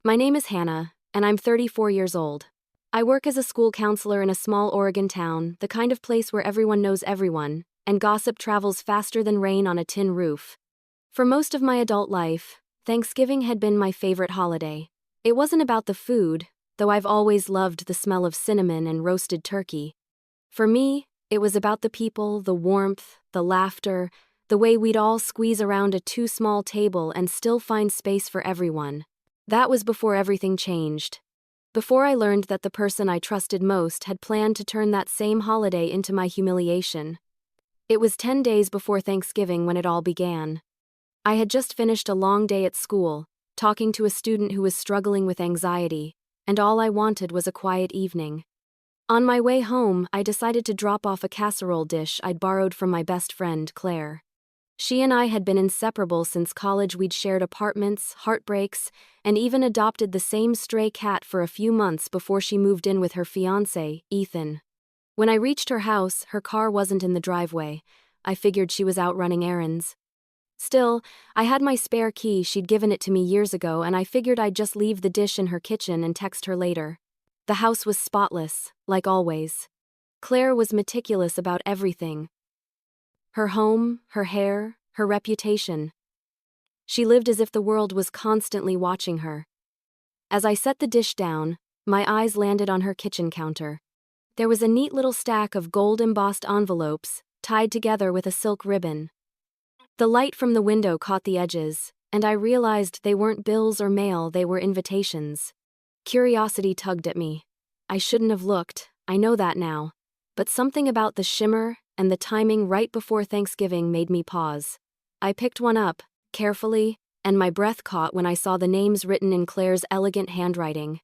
My name is Hannah, and I'm 34 years old. I work as a school counselor in a small Oregon town, the kind of place where everyone knows everyone, and gossip travels faster than rain on a tin roof. For most of my adult life, Thanksgiving had been my favorite holiday. It wasn't about the food, though I've always loved the smell of cinnamon and roasted turkey. For me, it was about the people, the warmth, the laughter, the way we'd all squeeze around a too-small table and still find space for everyone. That was before everything changed. Before I learned that the person I trusted most had planned to turn that same holiday into my humiliation. It was 10 days before Thanksgiving when it all began. I had just finished a long day at school, talking to a student who was struggling with anxiety, and all I wanted was a quiet evening. On my way home, I decided to drop off a casserole dish I'd borrowed from my best friend, Claire. She and I had been inseparable since college. We'd shared apartments, heartbreaks, and even adopted the same stray cat for a few months before she moved in with her fiancé, Ethan. When I reached her house, her car wasn't in the driveway. I figured she was out running errands. Still, I had my spare key. She'd given it to me years ago, and I figured I'd just leave the dish in her kitchen and text her later. The house was spotless, like always. Claire was meticulous about everything. Her home, her hair, her reputation. She lived as if the world was constantly watching her. As I set the dish down, my eyes landed on her kitchen counter. There was a neat little stack of gold-embossed envelopes, tied together with a silk ribbon. The light from the window caught the edges, and I realized they weren't bills or mail, they were invitations. Curiosity tugged at me. I shouldn't have looked, I know that now. But something about the shimmer and the timing right before Thanksgiving made me pause. I picked one up, carefully, and my breath caught when I saw the names written in Claire's elegant handwriting.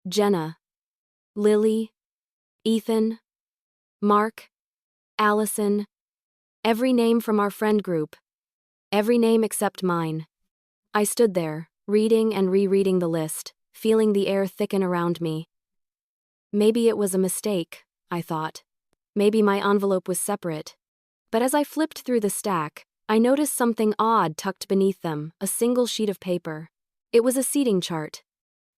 Jenna. Lily. Ethan. Mark. Allison. Every name from our friend group. Every name except mine. I stood there, reading and rereading the list, feeling the air thicken around me. Maybe it was a mistake, I thought. Maybe my envelope was separate. But as I flipped through the stack, I noticed something odd tucked beneath them, a single sheet of paper. It was a seating chart.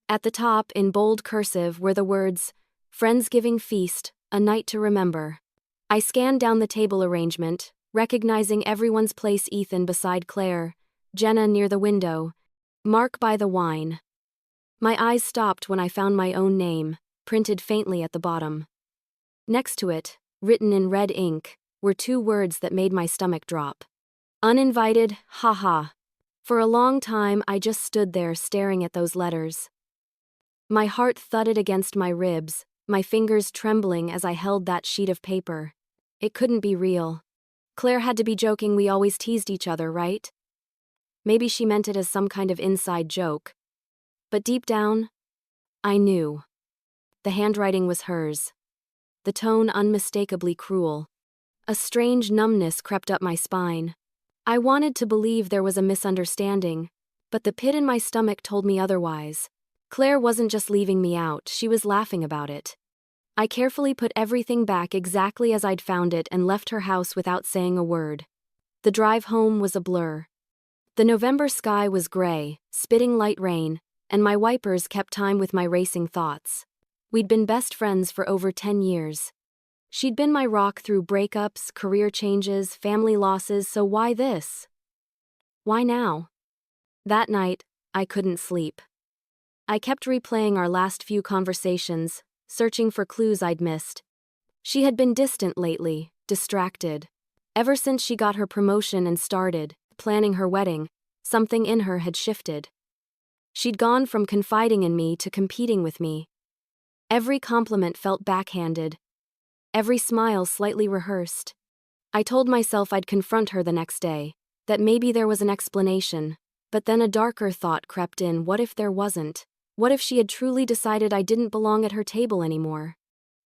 At the top, in bold cursive, were the words, "Friendsgiving Feast, a night to remember." I scanned down the table arrangement, recognizing everyone's place: Ethan beside Claire, Jenna near the window, Mark by the wine. My eyes stopped when I found my own name, printed faintly at the bottom. Next to it, written in red ink, were two words that made my stomach drop. Uninvited, haha. For a long time I just stood there staring at those letters. My heart thudded against my ribs, my fingers trembling as I held that sheet of paper. It couldn't be real. Claire had to be joking. We always teased each other, right? Maybe she meant it as some kind of inside joke. But deep down, I knew. The handwriting was hers. The tone unmistakably cruel. A strange numbness crept up my spine. I wanted to believe there was a misunderstanding, but the pit in my stomach told me otherwise. Claire wasn't just leaving me out, she was laughing about it. I carefully put everything back exactly as I'd found it and left her house without saying a word. The drive home was a blur. The November sky was gray, spitting light rain, and my wipers kept time with my racing thoughts. We'd been best friends for over 10 years. She'd been my rock through breakups, career changes, family losses, so why this? Why now? That night, I couldn't sleep. I kept replaying our last few conversations, searching for clues I'd missed. She had been distant lately, distracted. Ever since she got her promotion and started planning her wedding, something in her had shifted. She'd gone from confiding in me to competing with me. Every compliment felt backhanded. Every smile slightly rehearsed. I told myself I'd confront her the next day, that maybe there was an explanation, but then a darker thought crept in. What if there wasn't? What if she had truly decided I didn't belong at her table anymore?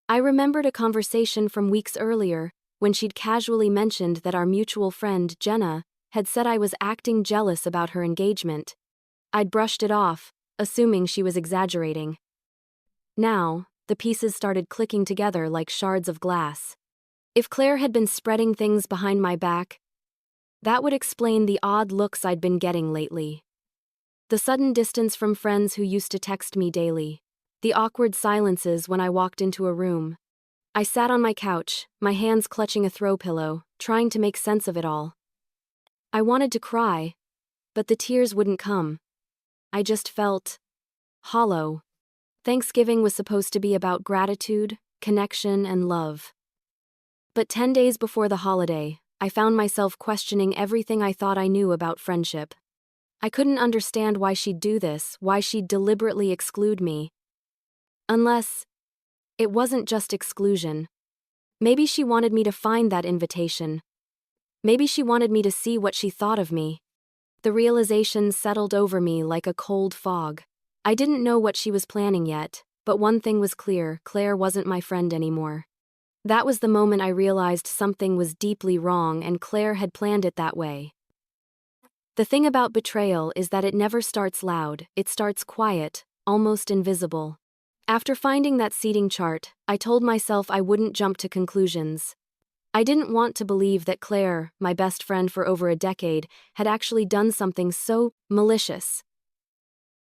I remembered a conversation from weeks earlier, when she'd casually mentioned that our mutual friend, Jenna, had said I was acting jealous about her engagement. I'd brushed it off, assuming she was exaggerating. Now, the pieces started clicking together like shards of glass. If Claire had been spreading things behind my back, that would explain the odd looks I'd been getting lately. The sudden distance from friends who used to text me daily. The awkward silences when I walked into a room. I sat on my couch, my hands clutching a throw pillow, trying to make sense of it all. I wanted to cry, but the tears wouldn't come. I just felt hollow. Thanksgiving was supposed to be about gratitude, connection, and love. But 10 days before the holiday, I found myself questioning everything I thought I knew about friendship. I couldn't understand why she'd do this, why she'd deliberately exclude me. Unless it wasn't just exclusion. Maybe she wanted me to find that invitation. Maybe she wanted me to see what she thought of me. The realization settled over me like a cold fog. I didn't know what she was planning yet, but one thing was clear: Claire wasn't my friend anymore. That was the moment I realized something was deeply wrong, and Claire had planned it that way. The thing about betrayal is that it never starts loud, it starts quiet, almost invisible. After finding that seating chart, I told myself I wouldn't jump to conclusions. I didn't want to believe that Claire, my best friend for over a decade, had actually done something so malicious.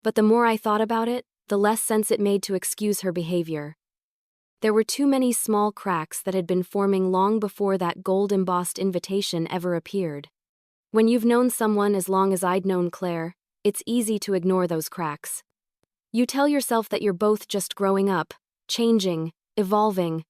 But the more I thought about it, the less sense it made to excuse her behavior. There were too many small cracks that had been forming long before that gold-embossed invitation ever appeared. When you've known someone as long as I'd known Claire, it's easy to ignore those cracks. You tell yourself that you're both just growing up, changing, evolving.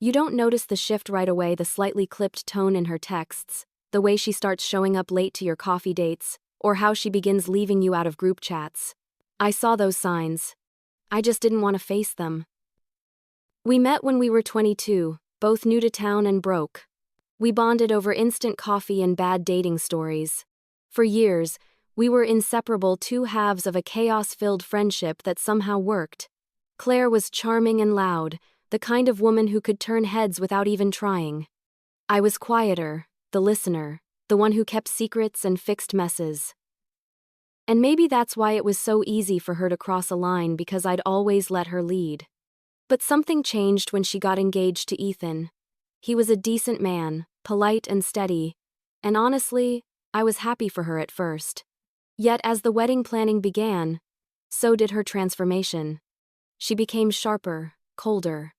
You don't notice the shift right away: the slightly clipped tone in her texts, the way she starts showing up late to your coffee dates, or how she begins leaving you out of group chats. I saw those signs. I just didn't want to face them. We met when we were 22, both new to town and broke. We bonded over instant coffee and bad dating stories. For years, we were inseparable, two halves of a chaos-filled friendship that somehow worked. Claire was charming and loud, the kind of woman who could turn heads without even trying. I was quieter, the listener, the one who kept secrets and fixed messes. And maybe that's why it was so easy for her to cross a line, because I'd always let her lead. But something changed when she got engaged to Ethan. He was a decent man, polite and steady, and honestly, I was happy for her at first. Yet as the wedding planning began, so did her transformation. She became sharper, colder.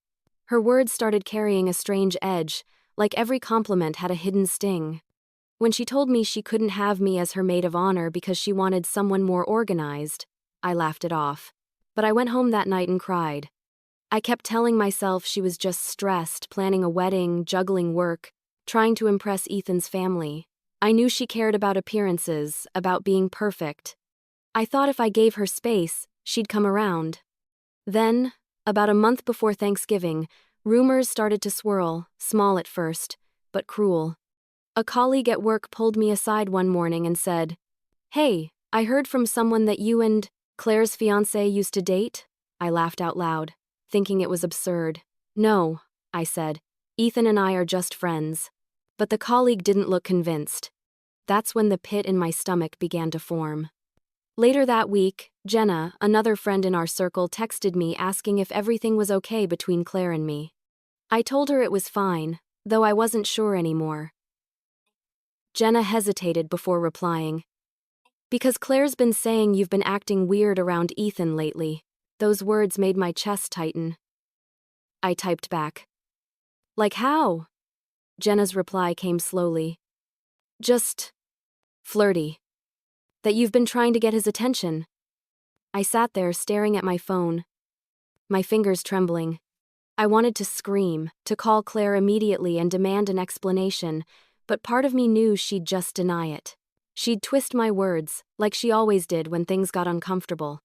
Her words started carrying a strange edge, like every compliment had a hidden sting. When she told me she couldn't have me as her maid of honor because she wanted someone more organized, I laughed it off. But I went home that night and cried. I kept telling myself she was just stressed, planning a wedding, juggling work, trying to impress Ethan's family. I knew she cared about appearances, about being perfect. I thought if I gave her space, she'd come around. Then, about a month before Thanksgiving, rumors started to swirl, small at first, but cruel. A colleague at work pulled me aside one morning and said, "Hey, I heard from someone that you and Claire's fiancé used to date." I laughed out loud, thinking it was absurd. "No," I said. "Ethan and I are just friends." But the colleague didn't look convinced. That's when the pit in my stomach began to form. Later that week, Jenna, another friend in our circle, texted me asking if everything was okay between Claire and me. I told her it was fine, though I wasn't sure anymore. Jenna hesitated before replying. "Because Claire's been saying you've been acting weird around Ethan lately." Those words made my chest tighten. I typed back. "Like how?" Jenna's reply came slowly. "Just flirty. That you've been trying to get his attention." I sat there staring at my phone, my fingers trembling. I wanted to scream, to call Claire immediately and demand an explanation, but part of me knew she'd just deny it. She'd twist my words, like she always did when things got uncomfortable.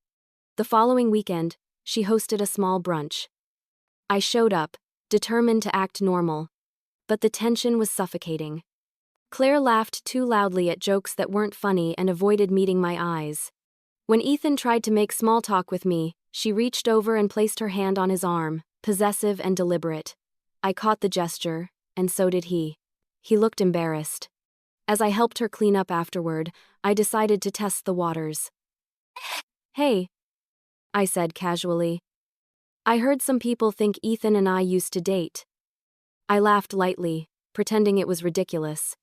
The following weekend, she hosted a small brunch. I showed up, determined to act normal. But the tension was suffocating. Claire laughed too loudly at jokes that weren't funny and avoided meeting my eyes. When Ethan tried to make small talk with me, she reached over and placed her hand on his arm, possessive and deliberate. I caught the gesture, and so did he. He looked embarrassed. As I helped her clean up afterward, I decided to test the waters. "Hey," I said casually. "I heard some people think Ethan and I used to date." I laughed lightly, pretending it was ridiculous.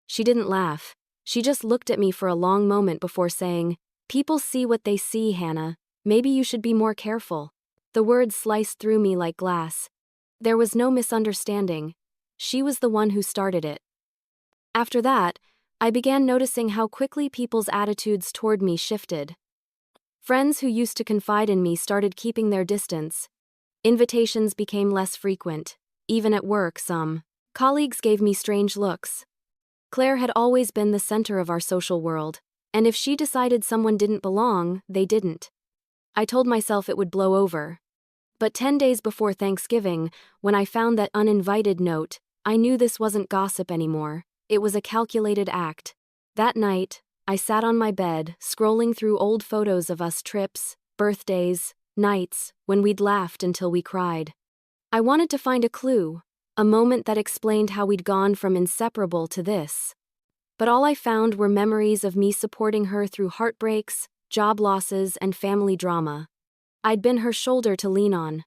She didn't laugh. She just looked at me for a long moment before saying, People see what they see, Hannah. Maybe you should be more careful. The words sliced through me like glass. There was no misunderstanding. She was the one who started it. After that, I began noticing how quickly people's attitudes toward me shifted. Friends who used to confide in me started keeping their distance. Invitations became less frequent. Even at work, some colleagues gave me strange looks. Claire had always been the center of our social world, and if she decided someone didn't belong, they didn't. I told myself it would blow over. But 10 days before Thanksgiving, when I found that uninvited note, I knew this wasn't gossip anymore. It was a calculated act. That night, I sat on my bed, scrolling through old photos of us trips, birthdays, nights, when we'd laughed until we cried. I wanted to find a clue, a moment that explained how we'd gone from inseparable to this. But all I found were memories of me supporting her through heartbreaks, job losses, and family drama. I'd been her shoulder to lean on.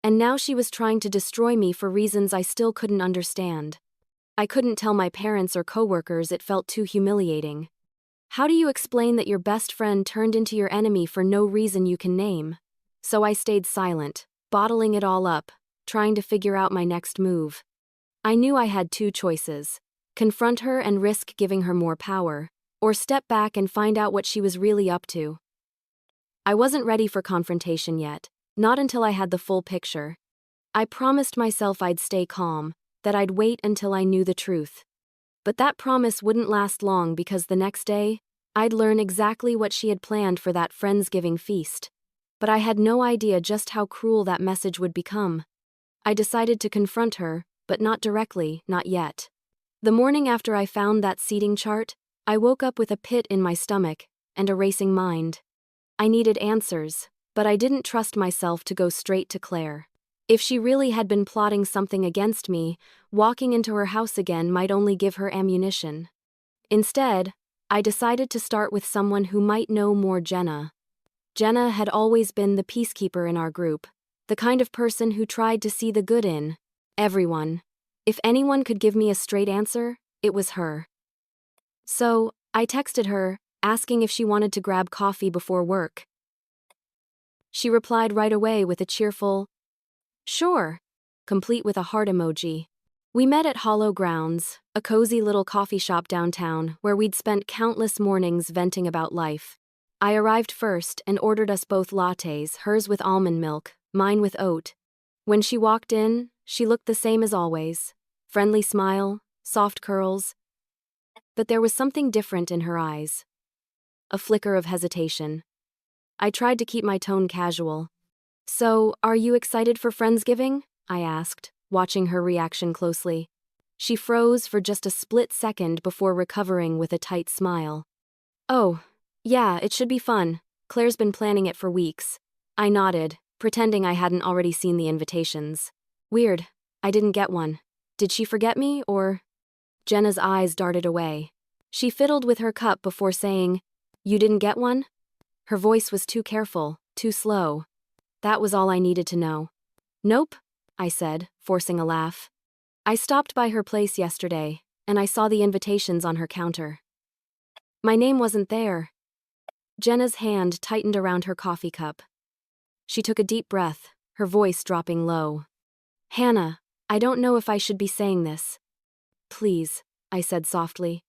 And now she was trying to destroy me for reasons I still couldn't understand. I couldn't tell my parents or coworkers, it felt too humiliating. How do you explain that your best friend turned into your enemy for no reason you can name? So I stayed silent, bottling it all up, trying to figure out my next move. I knew I had two choices: confront her and risk giving her more power, or step back and find out what she was really up to. I wasn't ready for confrontation yet, not until I had the full picture. I promised myself I'd stay calm, that I'd wait until I knew the truth. But that promise wouldn't last long because the next day, I'd learn exactly what she had planned for that Friendsgiving feast. But I had no idea just how cruel that message would become. I decided to confront her, but not directly, not yet. The morning after I found that seating chart, I woke up with a pit in my stomach and a racing mind. I needed answers, but I didn't trust myself to go straight to Claire. If she really had been plotting something against me, walking into her house again might only give her ammunition. Instead, I decided to start with someone who might know more. Jenna. Jenna had always been the peacekeeper in our group, the kind of person who tried to see the good in everyone. If anyone could give me a straight answer, it was her. So, I texted her, asking if she wanted to grab coffee before work. She replied right away with a cheerful, "Sure," complete with a heart emoji. We met at Hollow Grounds, a cozy little coffee shop downtown where we'd spent countless mornings venting about life. I arrived first and ordered us both lattes, hers with almond milk, mine with oat. When she walked in, she looked the same as always. Friendly smile, soft curls. But there was something different in her eyes. A flicker of hesitation. I tried to keep my tone casual. "So, are you excited for Friendsgiving?" I asked, watching her reaction closely. She froze for just a split second before recovering with a tight smile. "Oh, yeah, it should be fun. Claire's been planning it for weeks." I nodded, pretending I hadn't already seen the invitations. "Weird, I didn't get one. Did she forget me, or?" Jenna's eyes darted away. She fiddled with her cup before saying, "You didn't get one?" Her voice was too careful, too slow. That was all I needed to know. "Nope," I said, forcing a laugh. "I stopped by her place yesterday, and I saw the invitations on her counter. My name wasn't there." Jenna's hand tightened around her coffee cup. She took a deep breath, her voice dropping low. "Hannah, I don't know if I should be saying this." "Please," I said softly.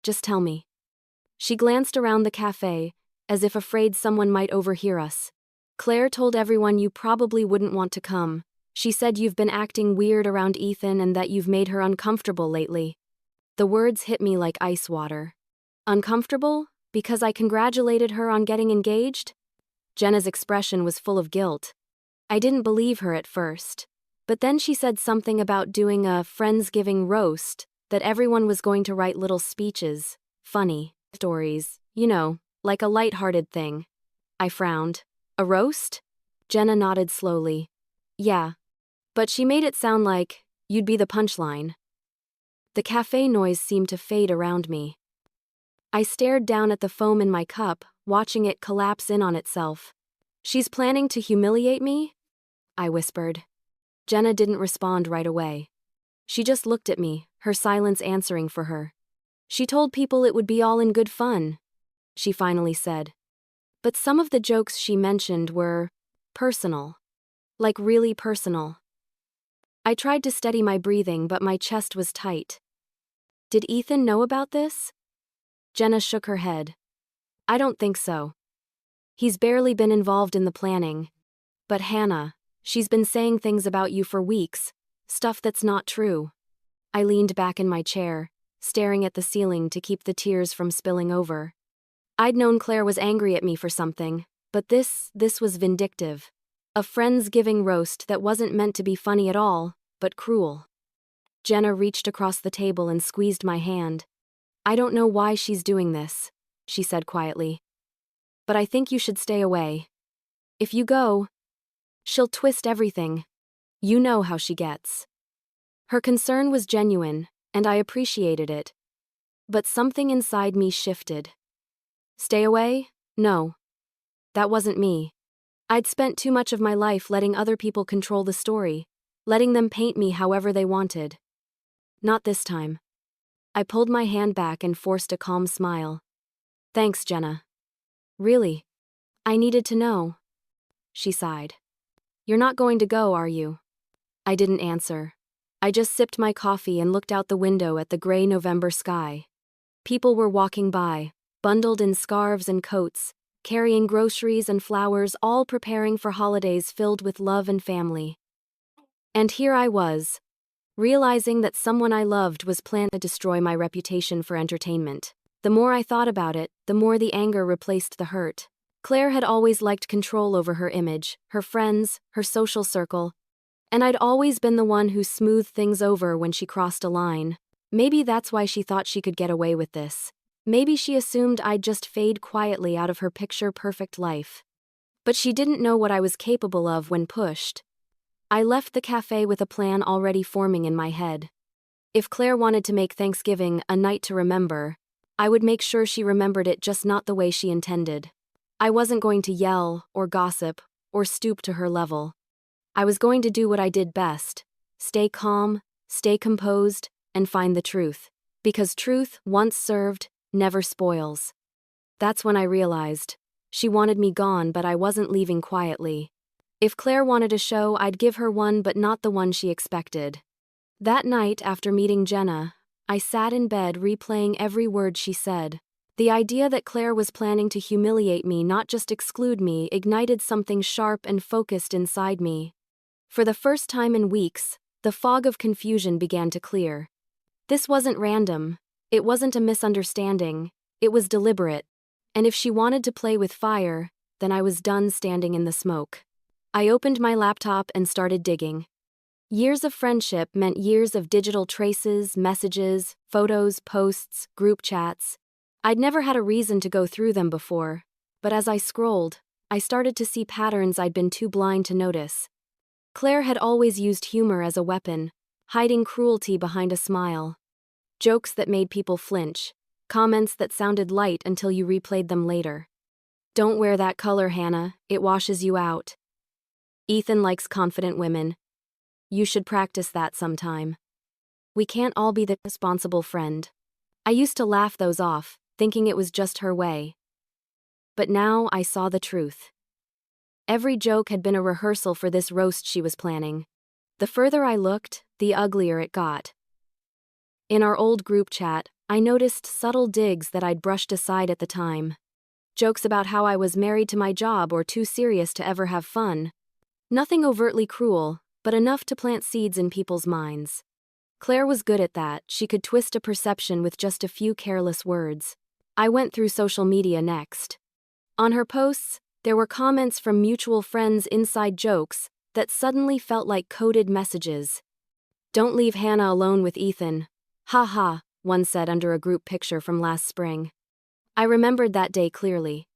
"Just tell me." She glanced around the cafe, as if afraid someone might overhear us. "Claire told everyone you probably wouldn't want to come. She said you've been acting weird around Ethan and that you've made her uncomfortable lately." The words hit me like ice water. Uncomfortable? Because I congratulated her on getting engaged? Jenna's expression was full of guilt. I didn't believe her at first. But then she said something about doing a Friendsgiving roast, that everyone was going to write little speeches, funny stories, like a light-hearted thing. I frowned. "A roast?" Jenna nodded slowly. "Yeah. But she made it sound like you'd be the punchline." The cafe noise seemed to fade around me. I stared down at the foam in my cup, watching it collapse in on itself. "She's planning to humiliate me?" I whispered. Jenna didn't respond right away. She just looked at me, her silence answering for her. "She told people it would be all in good fun," she finally said. But some of the jokes she mentioned were personal. Like really personal. I tried to steady my breathing, but my chest was tight. Did Ethan know about this? Jenna shook her head. I don't think so. He's barely been involved in the planning. But Hannah, she's been saying things about you for weeks, stuff that's not true. I leaned back in my chair, staring at the ceiling to keep the tears from spilling over. I'd known Claire was angry at me for something, but this was vindictive. A friendsgiving roast that wasn't meant to be funny at all, but cruel. Jenna reached across the table and squeezed my hand. I don't know why she's doing this, she said quietly. But I think you should stay away. If you go, she'll twist everything. You know how she gets. Her concern was genuine, and I appreciated it. But something inside me shifted. Stay away? No. That wasn't me. I'd spent too much of my life letting other people control the story, letting them paint me however they wanted. Not this time. I pulled my hand back and forced a calm smile. Thanks, Jenna. Really? I needed to know. She sighed. You're not going to go, are you? I didn't answer. I just sipped my coffee and looked out the window at the gray November sky. People were walking by, bundled in scarves and coats, carrying groceries and flowers, all preparing for holidays filled with love and family. And here I was, realizing that someone I loved was planning to destroy my reputation for entertainment. The more I thought about it, the more the anger replaced the hurt. Claire had always liked control over her image, her friends, her social circle, and I'd always been the one who smoothed things over when she crossed a line. Maybe that's why she thought she could get away with this. Maybe she assumed I'd just fade quietly out of her picture-perfect life. But she didn't know what I was capable of when pushed. I left the cafe with a plan already forming in my head. If Claire wanted to make Thanksgiving a night to remember, I would make sure she remembered it, just not the way she intended. I wasn't going to yell, or gossip, or stoop to her level. I was going to do what I did best: stay calm, stay composed, and find the truth. Because truth, once served, never spoils. That's when I realized. She wanted me gone, but I wasn't leaving quietly. If Claire wanted a show, I'd give her one, but not the one she expected. That night, after meeting Jenna, I sat in bed replaying every word she said. The idea that Claire was planning to humiliate me, not just exclude me, ignited something sharp and focused inside me. For the first time in weeks, the fog of confusion began to clear. This wasn't random. It wasn't a misunderstanding. It was deliberate. And if she wanted to play with fire, then I was done standing in the smoke. I opened my laptop and started digging. Years of friendship meant years of digital traces, messages, photos, posts, group chats. I'd never had a reason to go through them before, but as I scrolled, I started to see patterns I'd been too blind to notice. Claire had always used humor as a weapon, hiding cruelty behind a smile. Jokes that made people flinch, comments that sounded light until you replayed them later. Don't wear that color, Hannah, it washes you out. Ethan likes confident women. You should practice that sometime. We can't all be the responsible friend. I used to laugh those off, thinking it was just her way. But now I saw the truth. Every joke had been a rehearsal for this roast she was planning. The further I looked, the uglier it got. In our old group chat, I noticed subtle digs that I'd brushed aside at the time. Jokes about how I was married to my job or too serious to ever have fun. Nothing overtly cruel, but enough to plant seeds in people's minds. Claire was good at that. She could twist a perception with just a few careless words. I went through social media next. On her posts, there were comments from mutual friends, inside jokes that suddenly felt like coded messages. Don't leave Hannah alone with Ethan. Ha ha, one said under a group picture from last spring. I remembered that day clearly.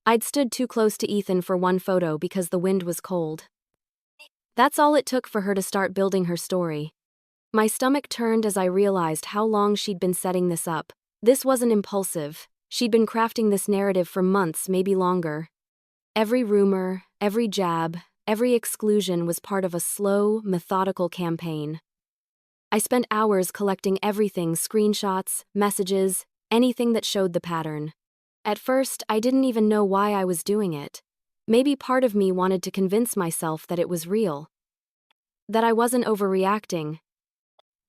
I'd stood too close to Ethan for one photo because the wind was cold. That's all it took for her to start building her story. My stomach turned as I realized how long she'd been setting this up. This wasn't impulsive. She'd been crafting this narrative for months, maybe longer. Every rumor, every jab, every exclusion was part of a slow, methodical campaign. I spent hours collecting everything: screenshots, messages, anything that showed the pattern. At first, I didn't even know why I was doing it. Maybe part of me wanted to convince myself that it was real, that I wasn't overreacting.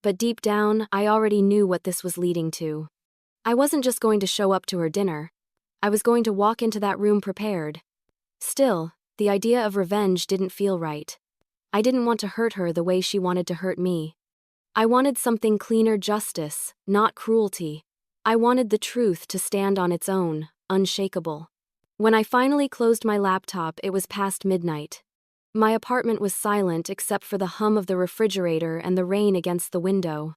But deep down, I already knew what this was leading to. I wasn't just going to show up to her dinner. I was going to walk into that room prepared. Still, the idea of revenge didn't feel right. I didn't want to hurt her the way she wanted to hurt me. I wanted something cleaner: justice, not cruelty. I wanted the truth to stand on its own, unshakable. When I finally closed my laptop, it was past midnight. My apartment was silent except for the hum of the refrigerator and the rain against the window.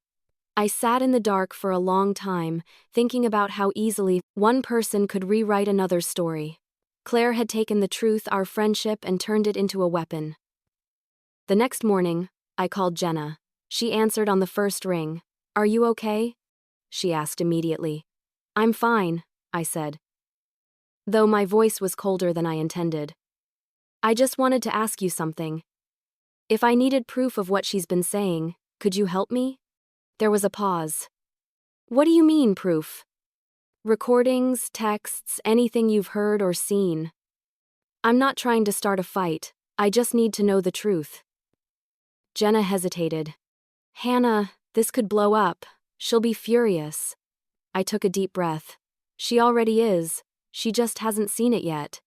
I sat in the dark for a long time, thinking about how easily one person could rewrite another's story. Claire had taken the truth, our friendship, and turned it into a weapon. The next morning, I called Jenna. She answered on the first ring. "Are you okay?" she asked immediately. "I'm fine," I said, though my voice was colder than I intended. "I just wanted to ask you something. If I needed proof of what she's been saying, could you help me?" There was a pause. "What do you mean, proof?" "Recordings, texts, anything you've heard or seen." "I'm not trying to start a fight. I just need to know the truth." Jenna hesitated. "Hannah, this could blow up. She'll be furious." I took a deep breath. "She already is. She just hasn't seen it yet."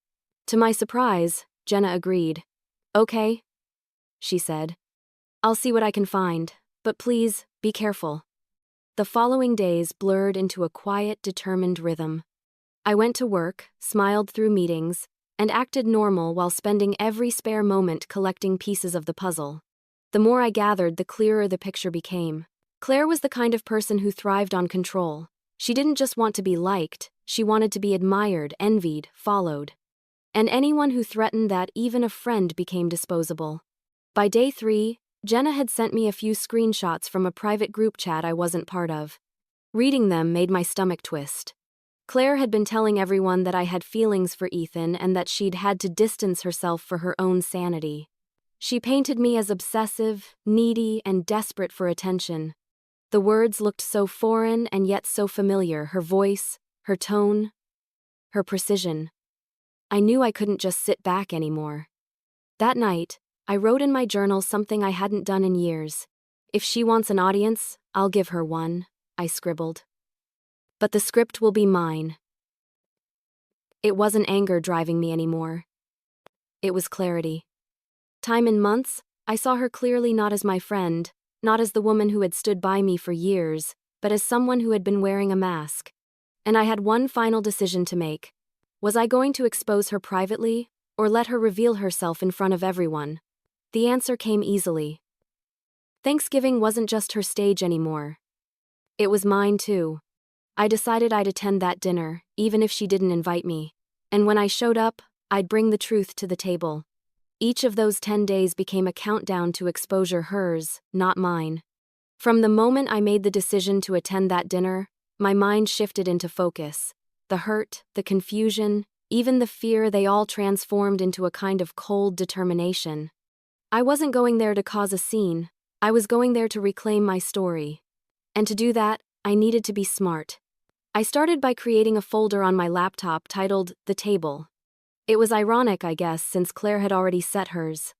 To my surprise, Jenna agreed. "Okay," she said. "I'll see what I can find, but please, be careful." The following days blurred into a quiet, determined rhythm. I went to work, smiled through meetings, and acted normal while spending every spare moment collecting pieces of the puzzle. The more I gathered, the clearer the picture became. Claire was the kind of person who thrived on control. She didn't just want to be liked, she wanted to be admired, envied, followed. And anyone who threatened that, even a friend, became disposable. By day 3, Jenna had sent me a few screenshots from a private group chat I wasn't part of. Reading them made my stomach twist. Claire had been telling everyone that I had feelings for Ethan and that she'd had to distance herself for her own sanity. She painted me as obsessive, needy, and desperate for attention. The words looked so foreign and yet so familiar: her voice, her tone, her precision. I knew I couldn't just sit back anymore. That night, I wrote in my journal something I hadn't done in years. "If she wants an audience, I'll give her one," I scribbled. "But the script will be mine." It wasn't anger driving me anymore. It was clarity. Time and months, I saw her clearly, not as my friend, not as the woman who had stood by me for years, but as someone who had been wearing a mask. And I had one final decision to make. Was I going to expose her privately, or let her reveal herself in front of everyone? The answer came easily. Thanksgiving wasn't just her stage anymore. It was mine too. I decided I'd attend that dinner, even if she didn't invite me. And when I showed up, I'd bring the truth to the table. Each of those 10 days became a countdown to exposure, hers, not mine. From the moment I made the decision to attend that dinner, my mind shifted into focus. The hurt, the confusion, even the fear, they all transformed into a kind of cold determination. I wasn't going there to cause a scene. I was going there to reclaim my story. And to do that, I needed to be smart. I started by creating a folder on my laptop titled "The Table." It was ironic, I guess, since Claire had already set hers.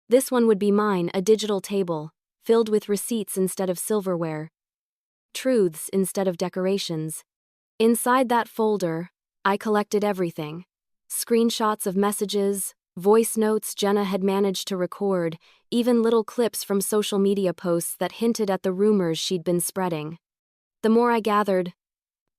This one would be mine, a digital table, filled with receipts instead of silverware, truths instead of decorations. Inside that folder, I collected everything. Screenshots of messages, voice notes Jenna had managed to record, even little clips from social media posts that hinted at the rumors she'd been spreading. The more I gathered,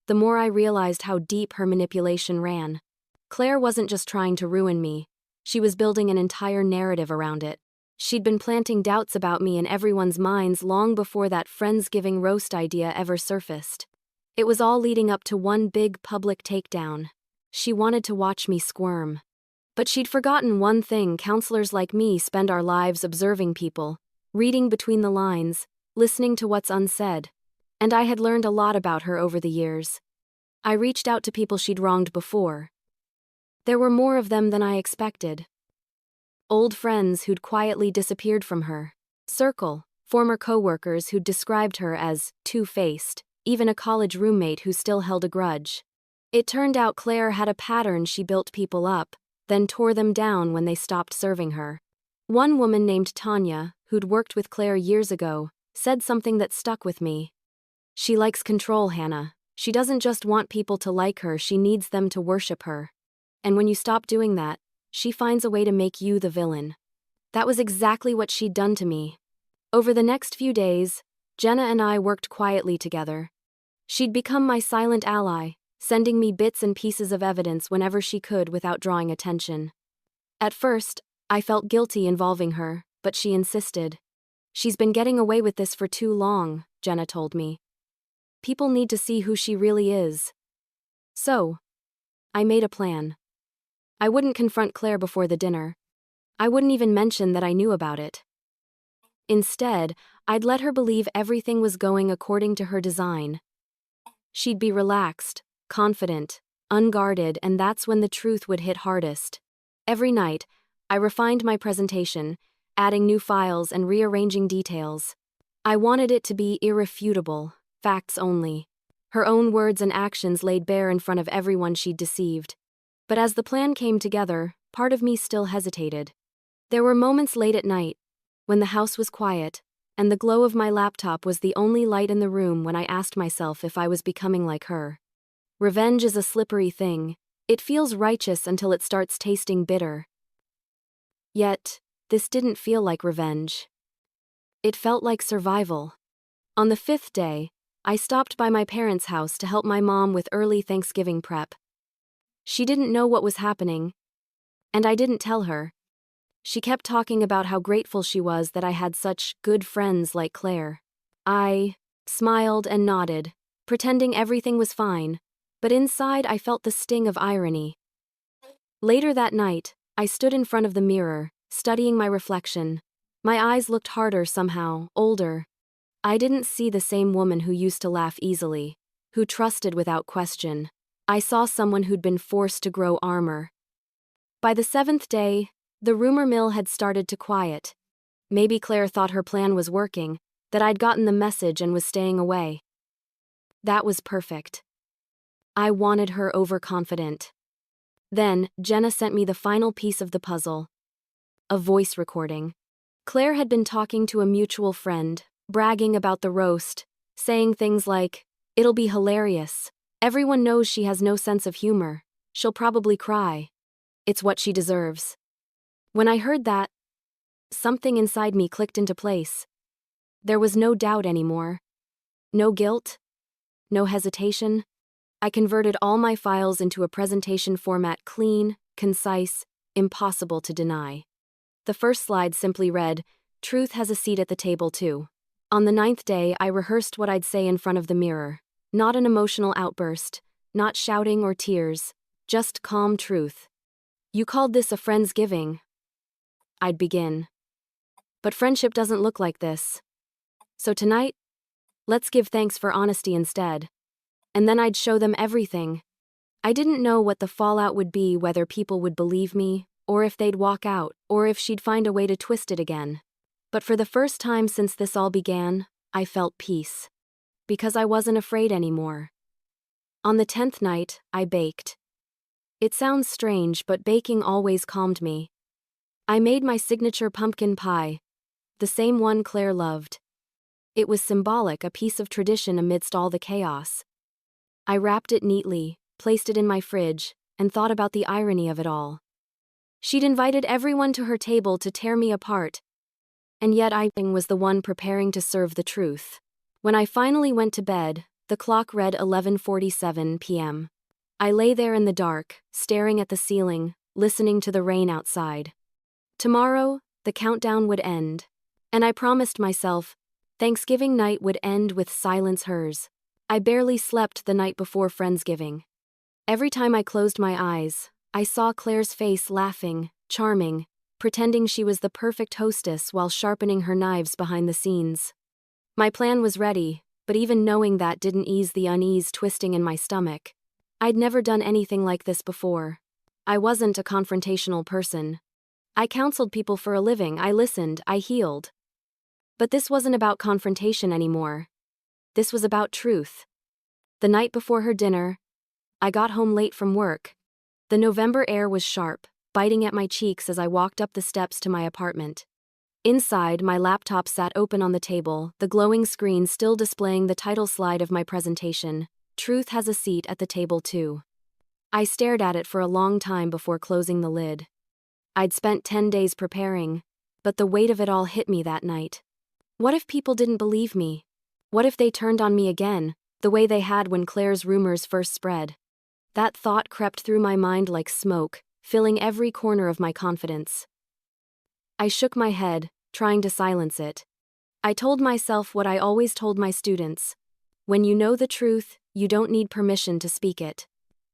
the more I realized how deep her manipulation ran. Claire wasn't just trying to ruin me. She was building an entire narrative around it. She'd been planting doubts about me in everyone's minds long before that Friendsgiving roast idea ever surfaced. It was all leading up to one big public takedown. She wanted to watch me squirm. But she'd forgotten one thing: counselors like me spend our lives observing people, reading between the lines, listening to what's unsaid. And I had learned a lot about her over the years. I reached out to people she'd wronged before. There were more of them than I expected. Old friends who'd quietly disappeared from her circle, former coworkers who'd described her as two-faced, even a college roommate who still held a grudge. It turned out Claire had a pattern. She built people up, then tore them down when they stopped serving her. One woman named Tanya, who'd worked with Claire years ago, said something that stuck with me. She likes control, Hannah. She doesn't just want people to like her, she needs them to worship her. And when you stop doing that, she finds a way to make you the villain. That was exactly what she'd done to me. Over the next few days, Jenna and I worked quietly together. She'd become my silent ally, sending me bits and pieces of evidence whenever she could without drawing attention. At first, I felt guilty involving her, but she insisted. She's been getting away with this for too long, Jenna told me. People need to see who she really is. So, I made a plan. I wouldn't confront Claire before the dinner. I wouldn't even mention that I knew about it. Instead, I'd let her believe everything was going according to her design. She'd be relaxed, confident, unguarded, and that's when the truth would hit hardest. Every night, I refined my presentation, adding new files and rearranging details. I wanted it to be irrefutable, facts only. Her own words and actions laid bare in front of everyone she'd deceived. But as the plan came together, part of me still hesitated. There were moments late at night, when the house was quiet, and the glow of my laptop was the only light in the room when I asked myself if I was becoming like her. Revenge is a slippery thing. It feels righteous until it starts tasting bitter. Yet, this didn't feel like revenge. It felt like survival. On the 5th day, I stopped by my parents' house to help my mom with early Thanksgiving prep. She didn't know what was happening, and I didn't tell her. She kept talking about how grateful she was that I had such good friends like Claire. I smiled and nodded, pretending everything was fine, but inside I felt the sting of irony. Later that night, I stood in front of the mirror, studying my reflection. My eyes looked harder somehow, older. I didn't see the same woman who used to laugh easily, who trusted without question. I saw someone who'd been forced to grow armor. By the 7th day, the rumor mill had started to quiet. Maybe Claire thought her plan was working, that I'd gotten the message and was staying away. That was perfect. I wanted her overconfident. Then, Jenna sent me the final piece of the puzzle. A voice recording. Claire had been talking to a mutual friend, bragging about the roast, saying things like, "It'll be hilarious. Everyone knows she has no sense of humor. She'll probably cry. It's what she deserves." When I heard that, something inside me clicked into place. There was no doubt anymore. No guilt. No hesitation. I converted all my files into a presentation format: clean, concise, impossible to deny. The first slide simply read, "Truth has a seat at the table too." On the 9th day, I rehearsed what I'd say in front of the mirror. Not an emotional outburst, not shouting or tears, just calm truth. "You called this a friendsgiving," I'd begin. "But friendship doesn't look like this. So tonight, let's give thanks for honesty instead." And then I'd show them everything. I didn't know what the fallout would be, whether people would believe me, or if they'd walk out, or if she'd find a way to twist it again. But for the first time since this all began, I felt peace. Because I wasn't afraid anymore. On the 10th night, I baked. It sounds strange, but baking always calmed me. I made my signature pumpkin pie, the same one Claire loved. It was symbolic, a piece of tradition amidst all the chaos. I wrapped it neatly, placed it in my fridge, and thought about the irony of it all. She'd invited everyone to her table to tear me apart, and yet I was the one preparing to serve the truth. When I finally went to bed, the clock read 11:47 p.m. I lay there in the dark, staring at the ceiling, listening to the rain outside. Tomorrow, the countdown would end, and I promised myself, Thanksgiving night would end with silence. Hers. I barely slept the night before Friendsgiving. Every time I closed my eyes, I saw Claire's face, laughing, charming, pretending she was the perfect hostess while sharpening her knives behind the scenes. My plan was ready, but even knowing that didn't ease the unease twisting in my stomach. I'd never done anything like this before. I wasn't a confrontational person. I counseled people for a living, I listened, I healed. But this wasn't about confrontation anymore. This was about truth. The night before her dinner, I got home late from work. The November air was sharp, biting at my cheeks as I walked up the steps to my apartment. Inside, my laptop sat open on the table, the glowing screen still displaying the title slide of my presentation, "Truth Has a Seat at the Table Too." I stared at it for a long time before closing the lid. I'd spent 10 days preparing, but the weight of it all hit me that night. What if people didn't believe me? What if they turned on me again, the way they had when Claire's rumors first spread? That thought crept through my mind like smoke, filling every corner of my confidence. I shook my head, trying to silence it. I told myself what I always told my students. When you know the truth, you don't need permission to speak it.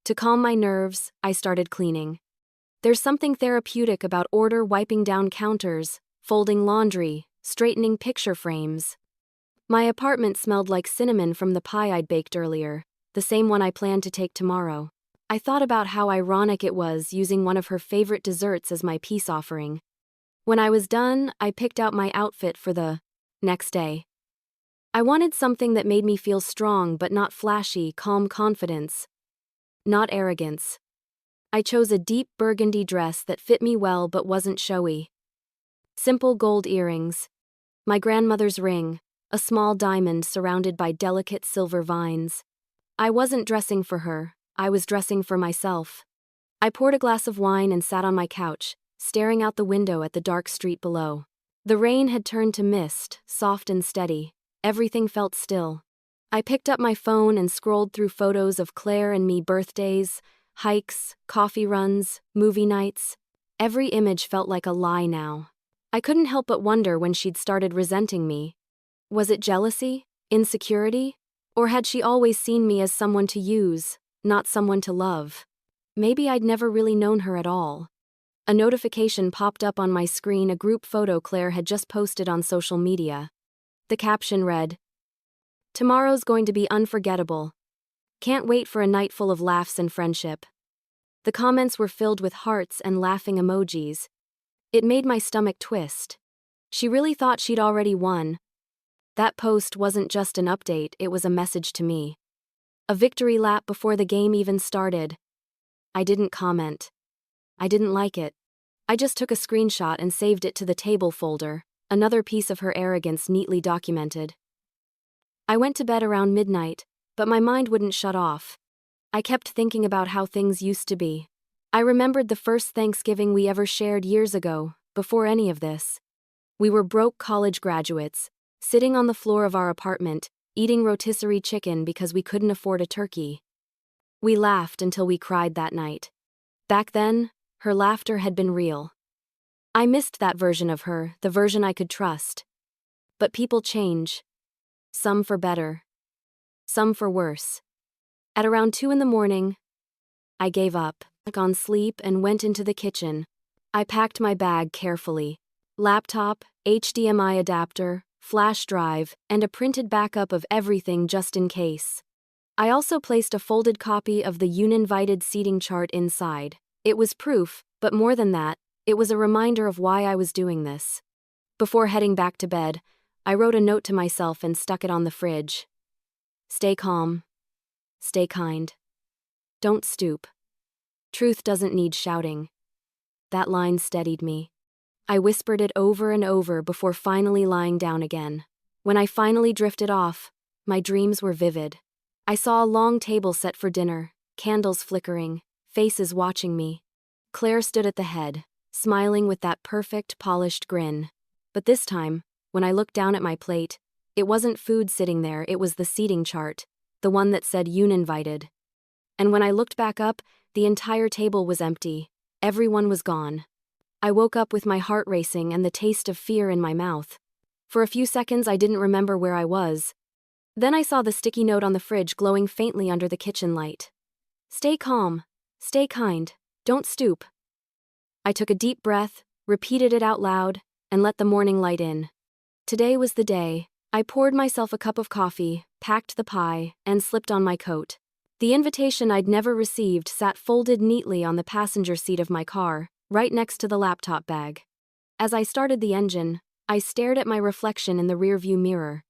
To calm my nerves, I started cleaning. There's something therapeutic about order, wiping down counters, folding laundry, straightening picture frames. My apartment smelled like cinnamon from the pie I'd baked earlier, the same one I planned to take tomorrow. I thought about how ironic it was using one of her favorite desserts as my peace offering. When I was done, I picked out my outfit for the next day. I wanted something that made me feel strong but not flashy, calm confidence, not arrogance. I chose a deep burgundy dress that fit me well but wasn't showy. Simple gold earrings, my grandmother's ring, a small diamond surrounded by delicate silver vines. I wasn't dressing for her, I was dressing for myself. I poured a glass of wine and sat on my couch, staring out the window at the dark street below. The rain had turned to mist, soft and steady. Everything felt still. I picked up my phone and scrolled through photos of Claire and me, birthdays, hikes, coffee runs, movie nights. Every image felt like a lie now. I couldn't help but wonder when she'd started resenting me. Was it jealousy? Insecurity? Or had she always seen me as someone to use, not someone to love? Maybe I'd never really known her at all. A notification popped up on my screen, a group photo Claire had just posted on social media. The caption read, "Tomorrow's going to be unforgettable. Can't wait for a night full of laughs and friendship." The comments were filled with hearts and laughing emojis. It made my stomach twist. She really thought she'd already won. That post wasn't just an update, it was a message to me. A victory lap before the game even started. I didn't comment. I didn't like it. I just took a screenshot and saved it to the table folder, another piece of her arrogance neatly documented. I went to bed around midnight, but my mind wouldn't shut off. I kept thinking about how things used to be. I remembered the first Thanksgiving we ever shared years ago, before any of this. We were broke college graduates, sitting on the floor of our apartment, eating rotisserie chicken because we couldn't afford a turkey. We laughed until we cried that night. Back then, her laughter had been real. I missed that version of her, the version I could trust. But people change. Some for better. Some for worse. At around 2 a.m, I gave up, on sleep, and went into the kitchen. I packed my bag carefully. Laptop, HDMI adapter, flash drive, and a printed backup of everything just in case. I also placed a folded copy of the uninvited seating chart inside. It was proof, but more than that, it was a reminder of why I was doing this. Before heading back to bed, I wrote a note to myself and stuck it on the fridge. Stay calm. Stay kind. Don't stoop. Truth doesn't need shouting. That line steadied me. I whispered it over and over before finally lying down again. When I finally drifted off, my dreams were vivid. I saw a long table set for dinner, candles flickering, faces watching me. Claire stood at the head, smiling with that perfect, polished grin. But this time, when I looked down at my plate, it wasn't food sitting there, it was the seating chart, the one that said uninvited. And when I looked back up, the entire table was empty. Everyone was gone. I woke up with my heart racing and the taste of fear in my mouth. For a few seconds, I didn't remember where I was. Then I saw the sticky note on the fridge glowing faintly under the kitchen light. Stay calm. Stay kind. Don't stoop. I took a deep breath, repeated it out loud, and let the morning light in. Today was the day. I poured myself a cup of coffee, packed the pie, and slipped on my coat. The invitation I'd never received sat folded neatly on the passenger seat of my car, right next to the laptop bag. As I started the engine, I stared at my reflection in the rearview mirror.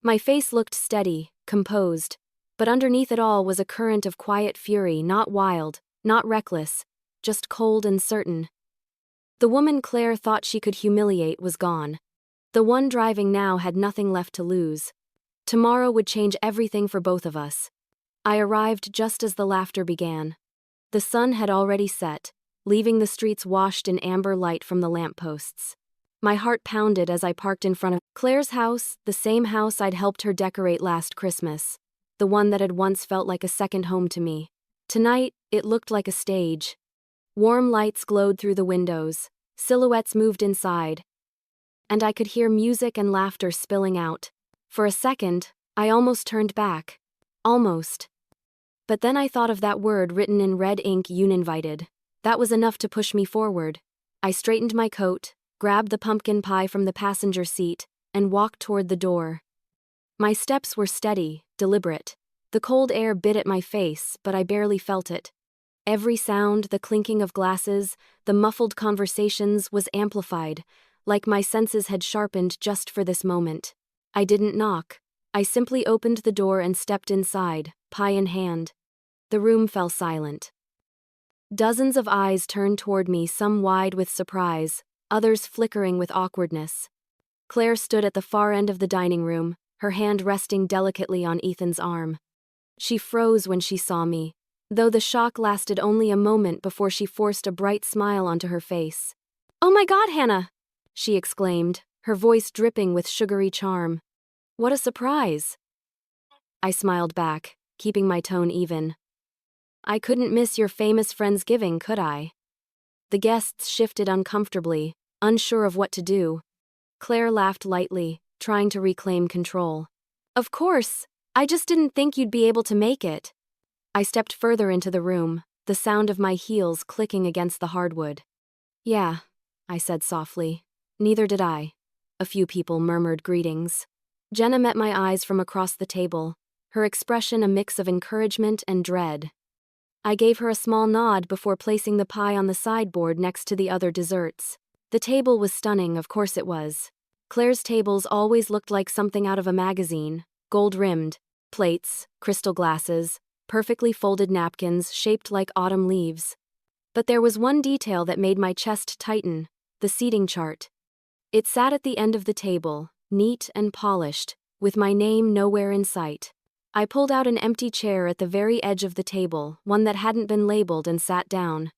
My face looked steady, composed. But underneath it all was a current of quiet fury, not wild, not reckless, just cold and certain. The woman Claire thought she could humiliate was gone. The one driving now had nothing left to lose. Tomorrow would change everything for both of us. I arrived just as the laughter began. The sun had already set, leaving the streets washed in amber light from the lampposts. My heart pounded as I parked in front of Claire's house, the same house I'd helped her decorate last Christmas, the one that had once felt like a second home to me. Tonight, it looked like a stage. Warm lights glowed through the windows, silhouettes moved inside, and I could hear music and laughter spilling out. For a second, I almost turned back. Almost. But then I thought of that word written in red ink, uninvited. That was enough to push me forward. I straightened my coat, grabbed the pumpkin pie from the passenger seat, and walked toward the door. My steps were steady, deliberate. The cold air bit at my face, but I barely felt it. Every sound, the clinking of glasses, the muffled conversations, was amplified, like my senses had sharpened just for this moment. I didn't knock. I simply opened the door and stepped inside, pie in hand. The room fell silent. Dozens of eyes turned toward me, some wide with surprise, others flickering with awkwardness. Claire stood at the far end of the dining room, her hand resting delicately on Ethan's arm. She froze when she saw me, though the shock lasted only a moment before she forced a bright smile onto her face. "Oh my God, Hannah!" she exclaimed, her voice dripping with sugary charm. "What a surprise!" I smiled back, keeping my tone even. "I couldn't miss your famous Friendsgiving, could I?" The guests shifted uncomfortably, unsure of what to do. Claire laughed lightly, trying to reclaim control. "Of course, I just didn't think you'd be able to make it." I stepped further into the room, the sound of my heels clicking against the hardwood. "Yeah," I said softly. "Neither did I." A few people murmured greetings. Jenna met my eyes from across the table, her expression a mix of encouragement and dread. I gave her a small nod before placing the pie on the sideboard next to the other desserts. The table was stunning, of course it was. Claire's tables always looked like something out of a magazine, gold-rimmed, plates, crystal glasses, perfectly folded napkins shaped like autumn leaves. But there was one detail that made my chest tighten: the seating chart. It sat at the end of the table, neat and polished, with my name nowhere in sight. I pulled out an empty chair at the very edge of the table, one that hadn't been labeled, and sat down.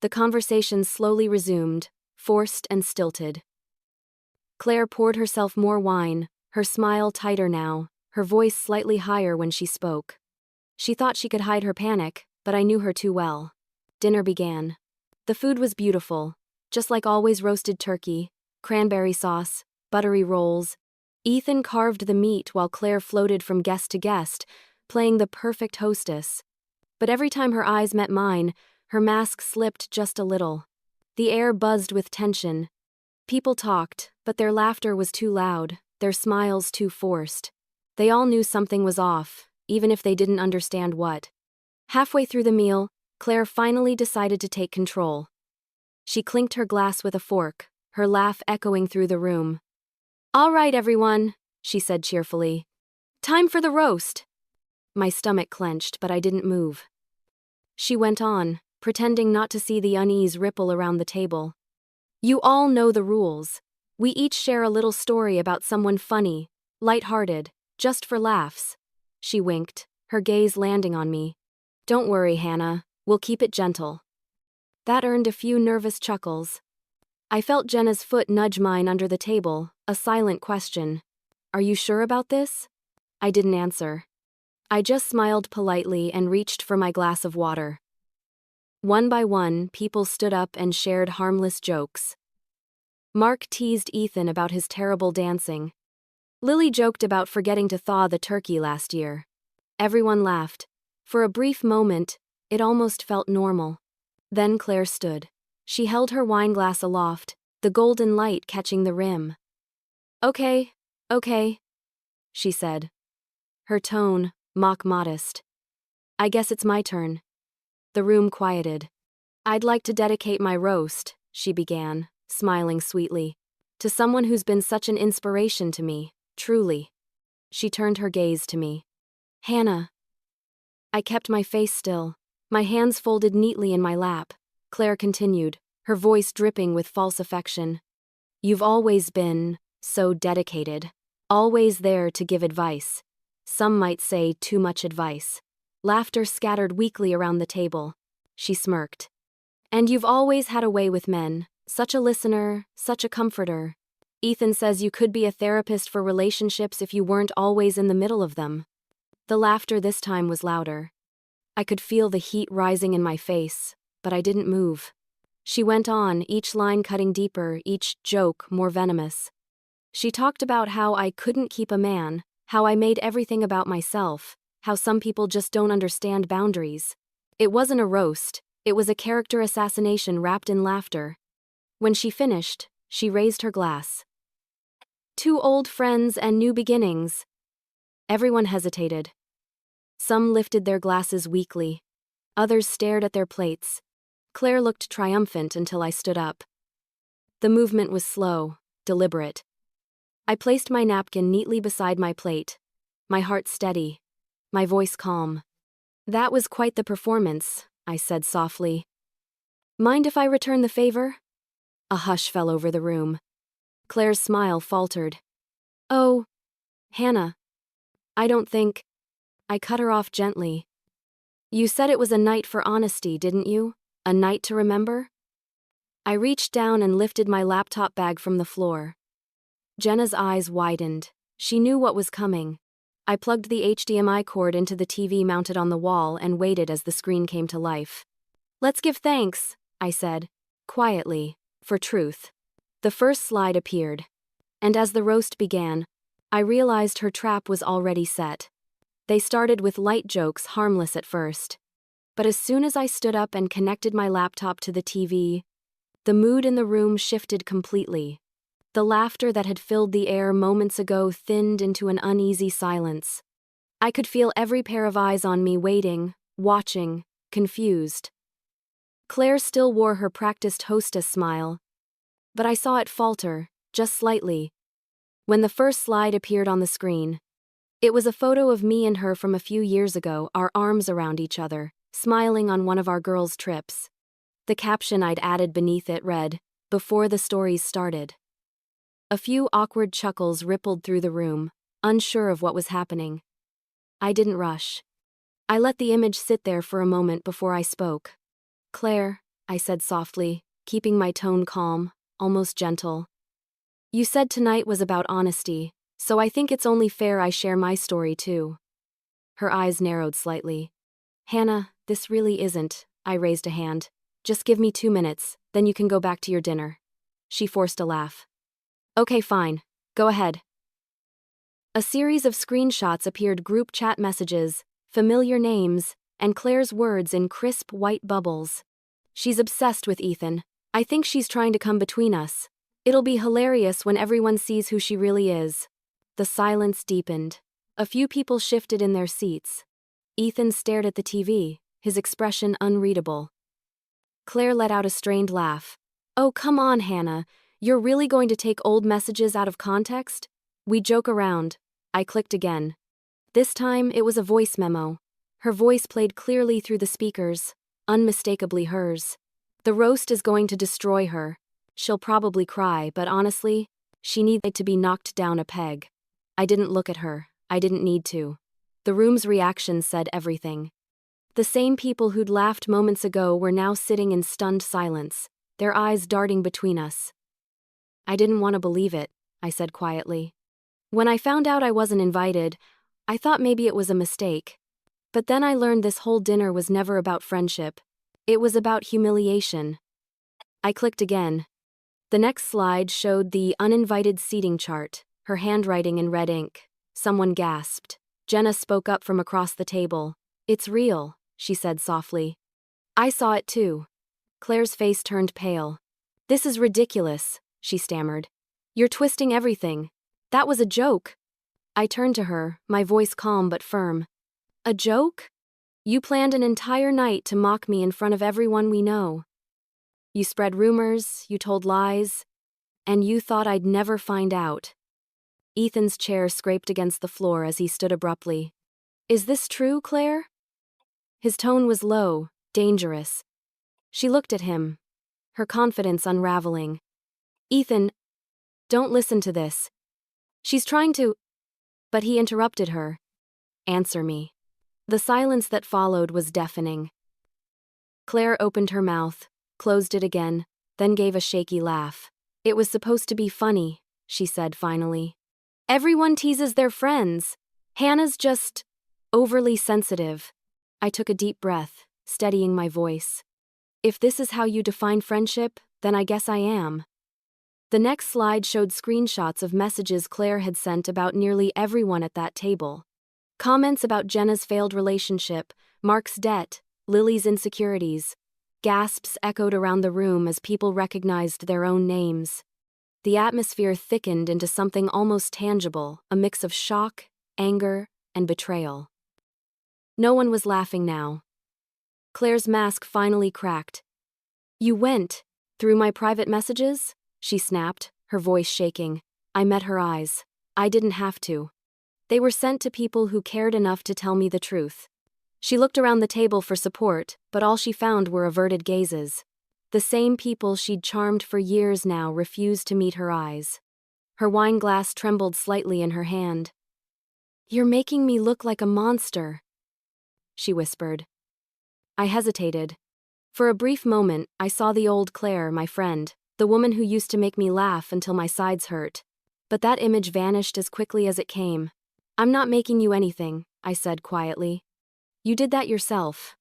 The conversation slowly resumed, forced and stilted. Claire poured herself more wine, her smile tighter now, her voice slightly higher when she spoke. She thought she could hide her panic, but I knew her too well. Dinner began. The food was beautiful, just like always: roasted turkey, cranberry sauce, buttery rolls. Ethan carved the meat while Claire floated from guest to guest, playing the perfect hostess. But every time her eyes met mine, her mask slipped just a little. The air buzzed with tension. People talked, but their laughter was too loud, their smiles too forced. They all knew something was off, even if they didn't understand what. Halfway through the meal, Claire finally decided to take control. She clinked her glass with a fork, her laugh echoing through the room. "All right, everyone," she said cheerfully. "Time for the roast." My stomach clenched, but I didn't move. She went on, pretending not to see the unease ripple around the table. "You all know the rules. We each share a little story about someone funny, light-hearted, just for laughs." She winked, her gaze landing on me. "Don't worry, Hannah, we'll keep it gentle." That earned a few nervous chuckles. I felt Jenna's foot nudge mine under the table, a silent question. "Are you sure about this?" I didn't answer. I just smiled politely and reached for my glass of water. One by one, people stood up and shared harmless jokes. Mark teased Ethan about his terrible dancing. Lily joked about forgetting to thaw the turkey last year. Everyone laughed. For a brief moment, it almost felt normal. Then Claire stood. She held her wineglass aloft, the golden light catching the rim. Okay, she said. Her tone, mock-modest. "I guess it's my turn." The room quieted. "I'd like to dedicate my roast," she began, smiling sweetly, "to someone who's been such an inspiration to me, truly." She turned her gaze to me. "Hannah, I kept my face still, my hands folded neatly in my lap. Claire continued, her voice dripping with false affection. You've always been so dedicated, always there to give advice. Some might say too much advice. Laughter scattered weakly around the table. She smirked. And you've always had a way with men, such a listener, such a comforter. Ethan says you could be a therapist for relationships if you weren't always in the middle of them. The laughter this time was louder. I could feel the heat rising in my face, but I didn't move. She went on, each line cutting deeper, each joke more venomous. She talked about how I couldn't keep a man, how I made everything about myself, how some people just don't understand boundaries. It wasn't a roast, it was a character assassination wrapped in laughter. When she finished, she raised her glass. Two old friends and new beginnings. Everyone hesitated. Some lifted their glasses weakly. Others stared at their plates. Claire looked triumphant until I stood up. The movement was slow, deliberate. I placed my napkin neatly beside my plate, my heart steady, my voice calm. That was quite the performance, I said softly. Mind if I return the favor? A hush fell over the room. Claire's smile faltered. Oh, Hannah. I don't think. I cut her off gently. You said it was a night for honesty, didn't you? A night to remember? I reached down and lifted my laptop bag from the floor. Jenna's eyes widened. She knew what was coming. I plugged the HDMI cord into the TV mounted on the wall and waited as the screen came to life. Let's give thanks, I said, quietly, for truth. The first slide appeared. And as the roast began, I realized her trap was already set. They started with light jokes, harmless at first. But as soon as I stood up and connected my laptop to the TV, the mood in the room shifted completely. The laughter that had filled the air moments ago thinned into an uneasy silence. I could feel every pair of eyes on me waiting, watching, confused. Claire still wore her practiced hostess smile, but I saw it falter, just slightly. When the first slide appeared on the screen, it was a photo of me and her from a few years ago, our arms around each other, smiling on one of our girls' trips. The caption I'd added beneath it read, "Before the stories started." A few awkward chuckles rippled through the room, unsure of what was happening. I didn't rush. I let the image sit there for a moment before I spoke. Claire, I said softly, keeping my tone calm, almost gentle. You said tonight was about honesty, so I think it's only fair I share my story too. Her eyes narrowed slightly. Hannah, this really isn't. I raised a hand. Just give me 2 minutes, then you can go back to your dinner. She forced a laugh. Okay, fine. Go ahead. A series of screenshots appeared, group chat messages, familiar names, and Claire's words in crisp white bubbles. She's obsessed with Ethan. I think she's trying to come between us. It'll be hilarious when everyone sees who she really is. The silence deepened. A few people shifted in their seats. Ethan stared at the TV, his expression unreadable. Claire let out a strained laugh. Oh, come on, Hannah. You're really going to take old messages out of context? We joke around. I clicked again. This time, it was a voice memo. Her voice played clearly through the speakers, unmistakably hers. The roast is going to destroy her. She'll probably cry, but honestly, she needed to be knocked down a peg. I didn't look at her. I didn't need to. The room's reaction said everything. The same people who'd laughed moments ago were now sitting in stunned silence, their eyes darting between us. I didn't want to believe it, I said quietly. When I found out I wasn't invited, I thought maybe it was a mistake. But then I learned this whole dinner was never about friendship. It was about humiliation. I clicked again. The next slide showed the uninvited seating chart, her handwriting in red ink. Someone gasped. Jenna spoke up from across the table. It's real, she said softly. I saw it too. Claire's face turned pale. This is ridiculous, she stammered. You're twisting everything. That was a joke. I turned to her, my voice calm but firm. A joke? You planned an entire night to mock me in front of everyone we know. You spread rumors, you told lies, and you thought I'd never find out. Ethan's chair scraped against the floor as he stood abruptly. Is this true, Claire? His tone was low, dangerous. She looked at him, her confidence unraveling. Ethan, don't listen to this. She's trying to. But he interrupted her. Answer me. The silence that followed was deafening. Claire opened her mouth, closed it again, then gave a shaky laugh. It was supposed to be funny, she said finally. Everyone teases their friends. Hannah's just overly sensitive. I took a deep breath, steadying my voice. If this is how you define friendship, then I guess I am. The next slide showed screenshots of messages Claire had sent about nearly everyone at that table. Comments about Jenna's failed relationship, Mark's debt, Lily's insecurities. Gasps echoed around the room as people recognized their own names. The atmosphere thickened into something almost tangible, a mix of shock, anger, and betrayal. No one was laughing now. Claire's mask finally cracked. You went through my private messages? She snapped, her voice shaking. I met her eyes. I didn't have to. They were sent to people who cared enough to tell me the truth. She looked around the table for support, but all she found were averted gazes. The same people she'd charmed for years now refused to meet her eyes. Her wine glass trembled slightly in her hand. You're making me look like a monster, she whispered. I hesitated. For a brief moment, I saw the old Claire, my friend, the woman who used to make me laugh until my sides hurt. But that image vanished as quickly as it came. I'm not making you anything, I said quietly. You did that yourself.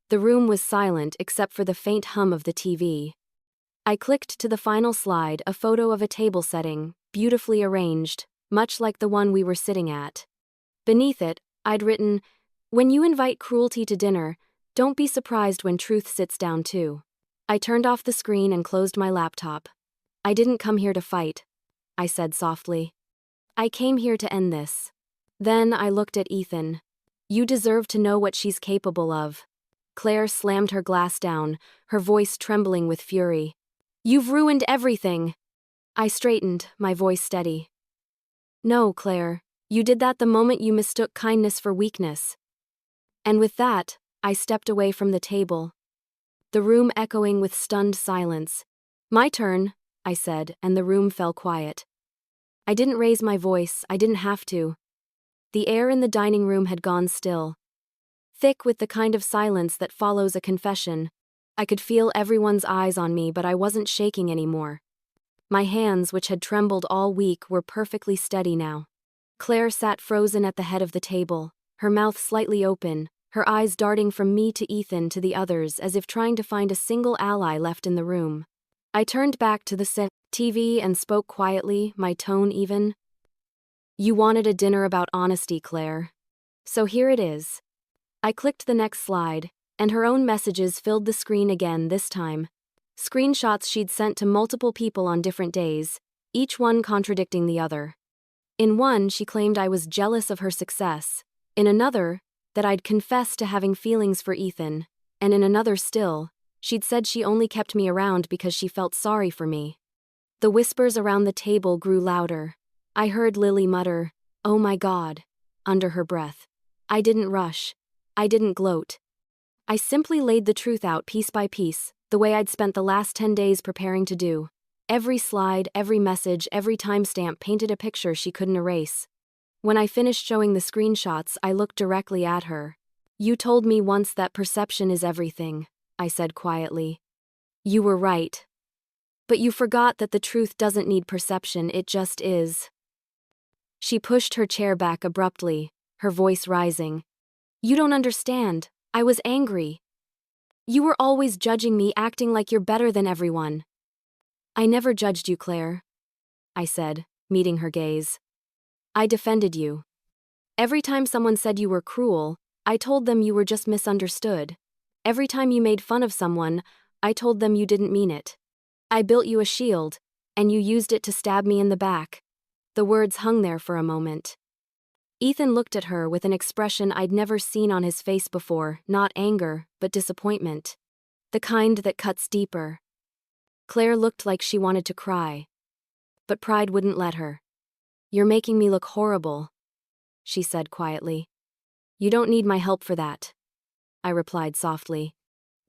The room was silent except for the faint hum of the TV. I clicked to the final slide, a photo of a table setting, beautifully arranged, much like the one we were sitting at. Beneath it, I'd written, "When you invite cruelty to dinner, don't be surprised when truth sits down too." I turned off the screen and closed my laptop. I didn't come here to fight, I said softly. I came here to end this. Then I looked at Ethan. You deserve to know what she's capable of. Claire slammed her glass down, her voice trembling with fury. You've ruined everything. I straightened, my voice steady. No, Claire, you did that the moment you mistook kindness for weakness. And with that, I stepped away from the table, the room echoing with stunned silence. My turn, I said, and the room fell quiet. I didn't raise my voice, I didn't have to. The air in the dining room had gone still, thick with the kind of silence that follows a confession. I could feel everyone's eyes on me, but I wasn't shaking anymore. My hands, which had trembled all week, were perfectly steady now. Claire sat frozen at the head of the table, her mouth slightly open, her eyes darting from me to Ethan to the others as if trying to find a single ally left in the room. I turned back to the TV and spoke quietly, my tone even. You wanted a dinner about honesty, Claire. So here it is. I clicked the next slide, and her own messages filled the screen again this time. Screenshots she'd sent to multiple people on different days, each one contradicting the other. In one, she claimed I was jealous of her success. In another, that I'd confessed to having feelings for Ethan. And in another still, she'd said she only kept me around because she felt sorry for me. The whispers around the table grew louder. I heard Lily mutter, "Oh my God," under her breath. I didn't rush. I didn't gloat. I simply laid the truth out piece by piece, the way I'd spent the last 10 days preparing to do. Every slide, every message, every timestamp painted a picture she couldn't erase. When I finished showing the screenshots, I looked directly at her. You told me once that perception is everything, I said quietly. You were right. But you forgot that the truth doesn't need perception, it just is. She pushed her chair back abruptly, her voice rising. You don't understand. I was angry. You were always judging me, acting like you're better than everyone. I never judged you, Claire, I said, meeting her gaze. I defended you. Every time someone said you were cruel, I told them you were just misunderstood. Every time you made fun of someone, I told them you didn't mean it. I built you a shield, and you used it to stab me in the back. The words hung there for a moment. Ethan looked at her with an expression I'd never seen on his face before, not anger, but disappointment. The kind that cuts deeper. Claire looked like she wanted to cry. But pride wouldn't let her. You're making me look horrible, she said quietly. You don't need my help for that. I replied softly.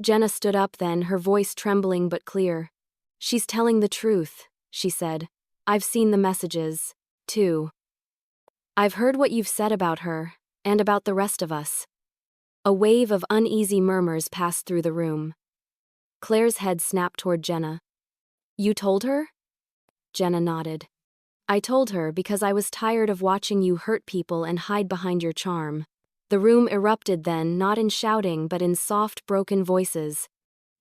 Jenna stood up then, her voice trembling but clear. She's telling the truth, she said. I've seen the messages, too. I've heard what you've said about her, and about the rest of us. A wave of uneasy murmurs passed through the room. Claire's head snapped toward Jenna. You told her? Jenna nodded. I told her because I was tired of watching you hurt people and hide behind your charm. The room erupted then, not in shouting but in soft, broken voices.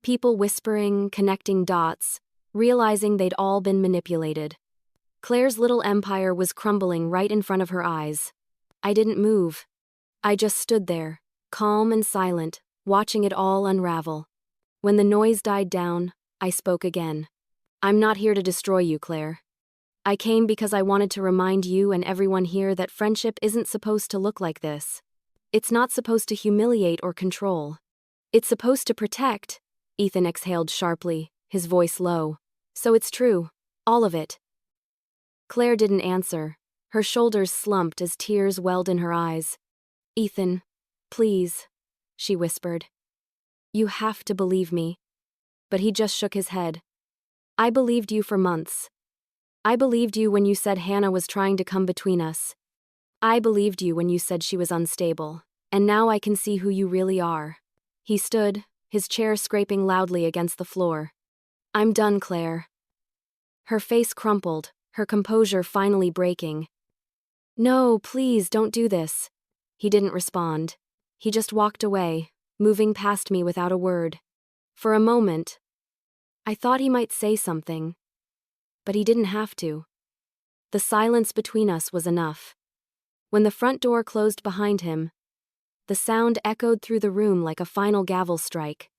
People whispering, connecting dots, realizing they'd all been manipulated. Claire's little empire was crumbling right in front of her eyes. I didn't move. I just stood there, calm and silent, watching it all unravel. When the noise died down, I spoke again. I'm not here to destroy you, Claire. I came because I wanted to remind you and everyone here that friendship isn't supposed to look like this. It's not supposed to humiliate or control. It's supposed to protect. Ethan exhaled sharply, his voice low. So it's true. All of it. Claire didn't answer. Her shoulders slumped as tears welled in her eyes. Ethan, please, she whispered. You have to believe me. But he just shook his head. I believed you for months. I believed you when you said Hannah was trying to come between us. I believed you when you said she was unstable, and now I can see who you really are. He stood, his chair scraping loudly against the floor. I'm done, Claire. Her face crumpled, her composure finally breaking. No, please don't do this. He didn't respond. He just walked away, moving past me without a word. For a moment, I thought he might say something. But he didn't have to. The silence between us was enough. When the front door closed behind him, the sound echoed through the room like a final gavel strike.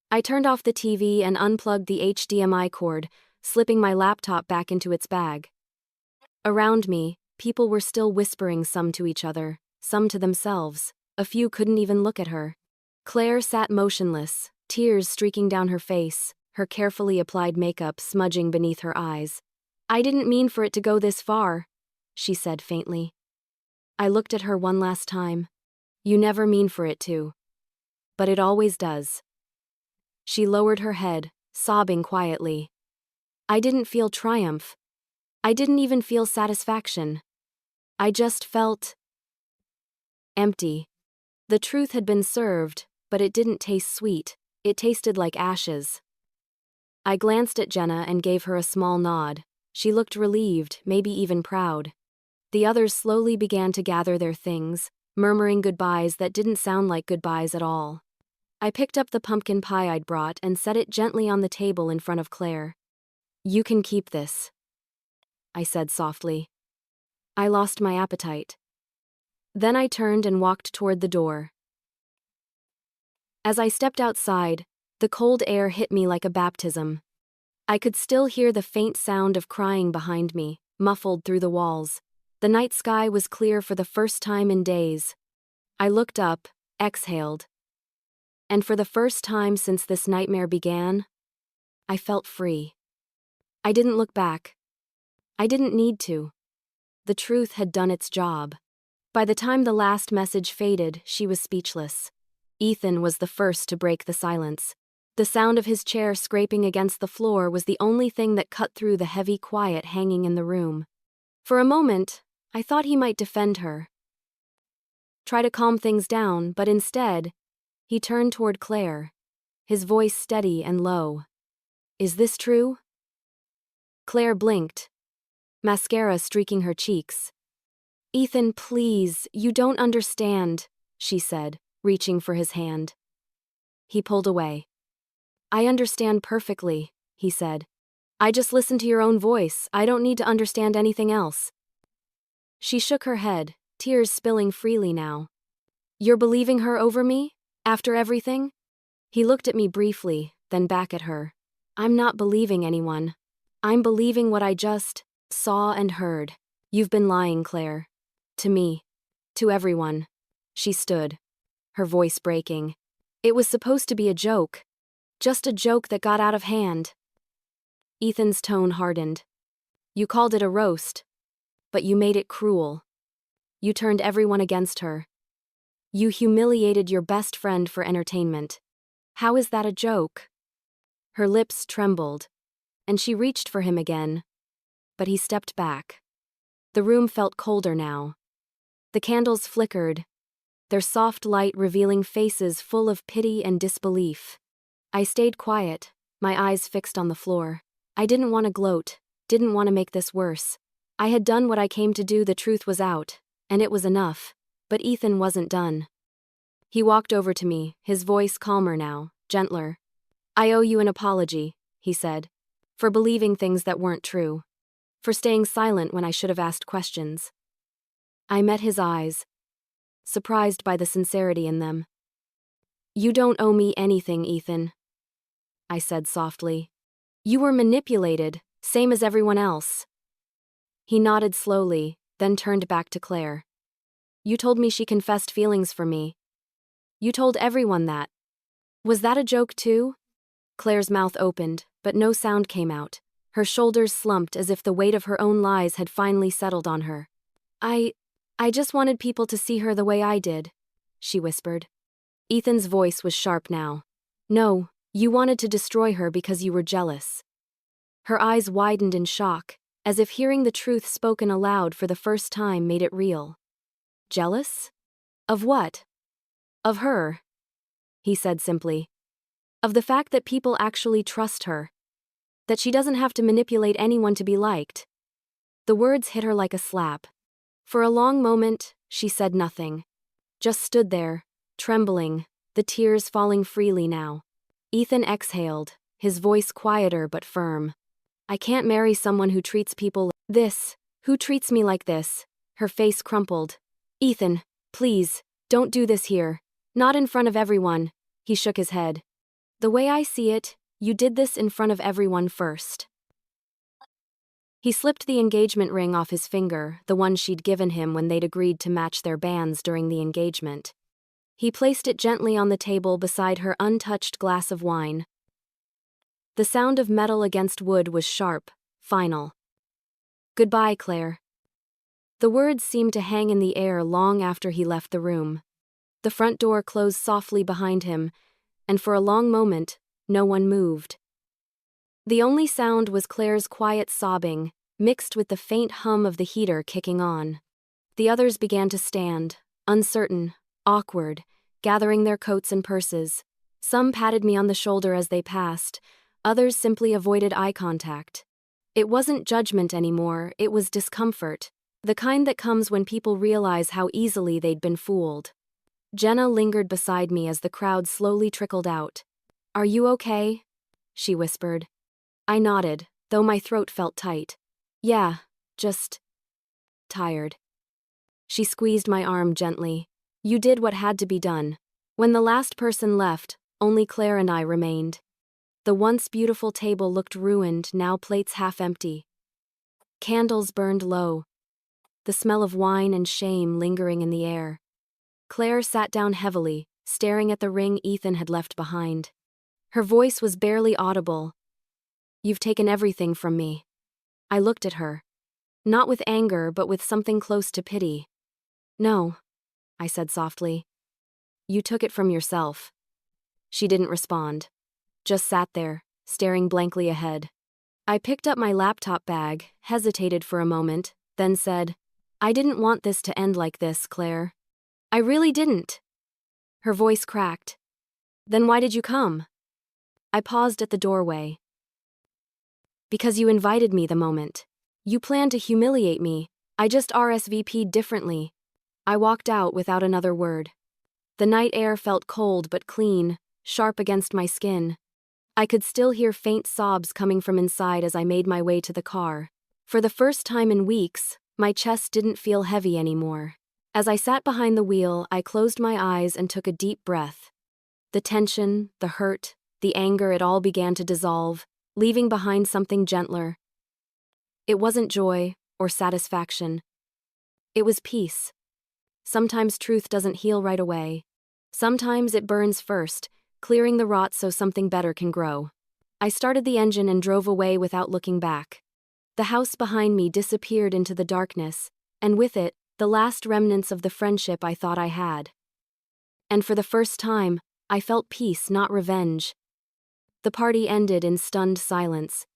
I turned off the TV and unplugged the HDMI cord, slipping my laptop back into its bag. Around me, people were still whispering, some to each other, some to themselves. A few couldn't even look at her. Claire sat motionless, tears streaking down her face, her carefully applied makeup smudging beneath her eyes. I didn't mean for it to go this far, she said faintly. I looked at her one last time. You never mean for it to. But it always does. She lowered her head, sobbing quietly. I didn't feel triumph. I didn't even feel satisfaction. I just felt empty. The truth had been served, but it didn't taste sweet. It tasted like ashes. I glanced at Jenna and gave her a small nod. She looked relieved, maybe even proud. The others slowly began to gather their things, murmuring goodbyes that didn't sound like goodbyes at all. I picked up the pumpkin pie I'd brought and set it gently on the table in front of Claire. You can keep this, I said softly. I lost my appetite. Then I turned and walked toward the door. As I stepped outside, the cold air hit me like a baptism. I could still hear the faint sound of crying behind me, muffled through the walls. The night sky was clear for the first time in days. I looked up, exhaled. And for the first time since this nightmare began, I felt free. I didn't look back. I didn't need to. The truth had done its job. By the time the last message faded, she was speechless. Ethan was the first to break the silence. The sound of his chair scraping against the floor was the only thing that cut through the heavy quiet hanging in the room. For a moment, I thought he might defend her, try to calm things down, but instead, he turned toward Claire, his voice steady and low. Is this true? Claire blinked, mascara streaking her cheeks. Ethan, please, you don't understand, she said, reaching for his hand. He pulled away. I understand perfectly, he said. I just listen to your own voice. I don't need to understand anything else. She shook her head, tears spilling freely now. You're believing her over me? After everything? He looked at me briefly, then back at her. I'm not believing anyone. I'm believing what I just saw and heard. You've been lying, Claire. To me. To everyone. She stood, her voice breaking. It was supposed to be a joke. Just a joke that got out of hand. Ethan's tone hardened. You called it a roast. But you made it cruel. You turned everyone against her. You humiliated your best friend for entertainment. How is that a joke? Her lips trembled, and she reached for him again, but he stepped back. The room felt colder now. The candles flickered, their soft light revealing faces full of pity and disbelief. I stayed quiet, my eyes fixed on the floor. I didn't want to gloat, didn't want to make this worse. I had done what I came to do, the truth was out, and it was enough. But Ethan wasn't done. He walked over to me, his voice calmer now, gentler. I owe you an apology, he said, for believing things that weren't true, for staying silent when I should have asked questions. I met his eyes, surprised by the sincerity in them. You don't owe me anything, Ethan, I said softly. You were manipulated, same as everyone else. He nodded slowly, then turned back to Claire. You told me she confessed feelings for me. You told everyone that. Was that a joke too? Claire's mouth opened, but no sound came out. Her shoulders slumped as if the weight of her own lies had finally settled on her. I just wanted people to see her the way I did, she whispered. Ethan's voice was sharp now. No, you wanted to destroy her because you were jealous. Her eyes widened in shock, as if hearing the truth spoken aloud for the first time made it real. Jealous? Of what? Of her, he said simply. Of the fact that people actually trust her. That she doesn't have to manipulate anyone to be liked. The words hit her like a slap. For a long moment, she said nothing. Just stood there, trembling, the tears falling freely now. Ethan exhaled, his voice quieter but firm. I can't marry someone who treats people like this. Who treats me like this? Her face crumpled. Ethan, please, don't do this here. Not in front of everyone, he shook his head. The way I see it, you did this in front of everyone first. He slipped the engagement ring off his finger, the one she'd given him when they'd agreed to match their bands during the engagement. He placed it gently on the table beside her untouched glass of wine. The sound of metal against wood was sharp, final. Goodbye, Claire. The words seemed to hang in the air long after he left the room. The front door closed softly behind him, and for a long moment, no one moved. The only sound was Claire's quiet sobbing, mixed with the faint hum of the heater kicking on. The others began to stand, uncertain, awkward, gathering their coats and purses. Some patted me on the shoulder as they passed, others simply avoided eye contact. It wasn't judgment anymore, it was discomfort, the kind that comes when people realize how easily they'd been fooled. Jenna lingered beside me as the crowd slowly trickled out. Are you okay? She whispered. I nodded, though my throat felt tight. Yeah, just tired. She squeezed my arm gently. You did what had to be done. When the last person left, only Claire and I remained. The once beautiful table looked ruined, now plates half empty. Candles burned low, the smell of wine and shame lingering in the air. Claire sat down heavily, staring at the ring Ethan had left behind. Her voice was barely audible. You've taken everything from me. I looked at her. Not with anger, but with something close to pity. No, I said softly. You took it from yourself. She didn't respond. Just sat there, staring blankly ahead. I picked up my laptop bag, hesitated for a moment, then said, I didn't want this to end like this, Claire. I really didn't. Her voice cracked. Then why did you come? I paused at the doorway. Because you invited me the moment. You planned to humiliate me. I just RSVP'd differently. I walked out without another word. The night air felt cold but clean, sharp against my skin. I could still hear faint sobs coming from inside as I made my way to the car. For the first time in weeks, my chest didn't feel heavy anymore. As I sat behind the wheel, I closed my eyes and took a deep breath. The tension, the hurt, the anger, it all began to dissolve, leaving behind something gentler. It wasn't joy or satisfaction. It was peace. Sometimes truth doesn't heal right away. Sometimes it burns first, clearing the rot so something better can grow. I started the engine and drove away without looking back. The house behind me disappeared into the darkness, and with it, the last remnants of the friendship I thought I had. And for the first time, I felt peace, not revenge. The party ended in stunned silence.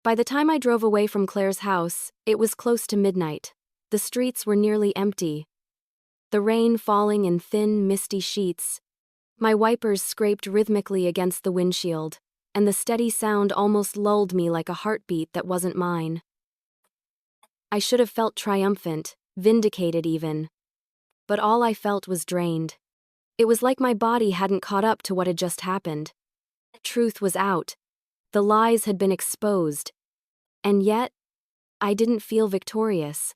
By the time I drove away from Claire's house, it was close to midnight. The streets were nearly empty, the rain falling in thin, misty sheets. My wipers scraped rhythmically against the windshield, and the steady sound almost lulled me like a heartbeat that wasn't mine. I should have felt triumphant, vindicated even. But all I felt was drained. It was like my body hadn't caught up to what had just happened. Truth was out. The lies had been exposed. And yet, I didn't feel victorious.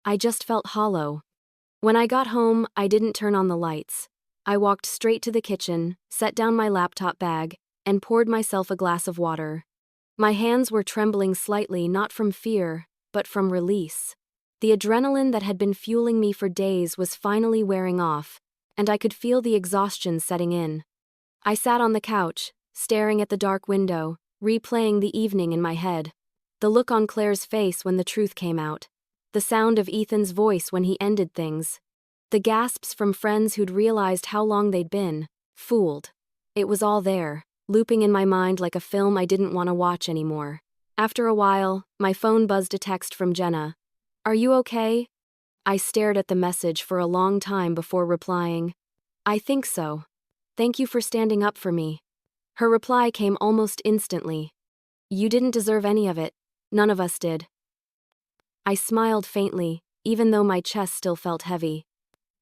I just felt hollow. When I got home, I didn't turn on the lights. I walked straight to the kitchen, set down my laptop bag, and poured myself a glass of water. My hands were trembling slightly, not from fear, but from release. The adrenaline that had been fueling me for days was finally wearing off, and I could feel the exhaustion setting in. I sat on the couch, staring at the dark window, replaying the evening in my head. The look on Claire's face when the truth came out. The sound of Ethan's voice when he ended things. The gasps from friends who'd realized how long they'd been fooled. It was all there, looping in my mind like a film I didn't want to watch anymore. After a while, my phone buzzed a text from Jenna. "Are you okay?" I stared at the message for a long time before replying. "I think so. Thank you for standing up for me." Her reply came almost instantly. "You didn't deserve any of it. None of us did." I smiled faintly, even though my chest still felt heavy.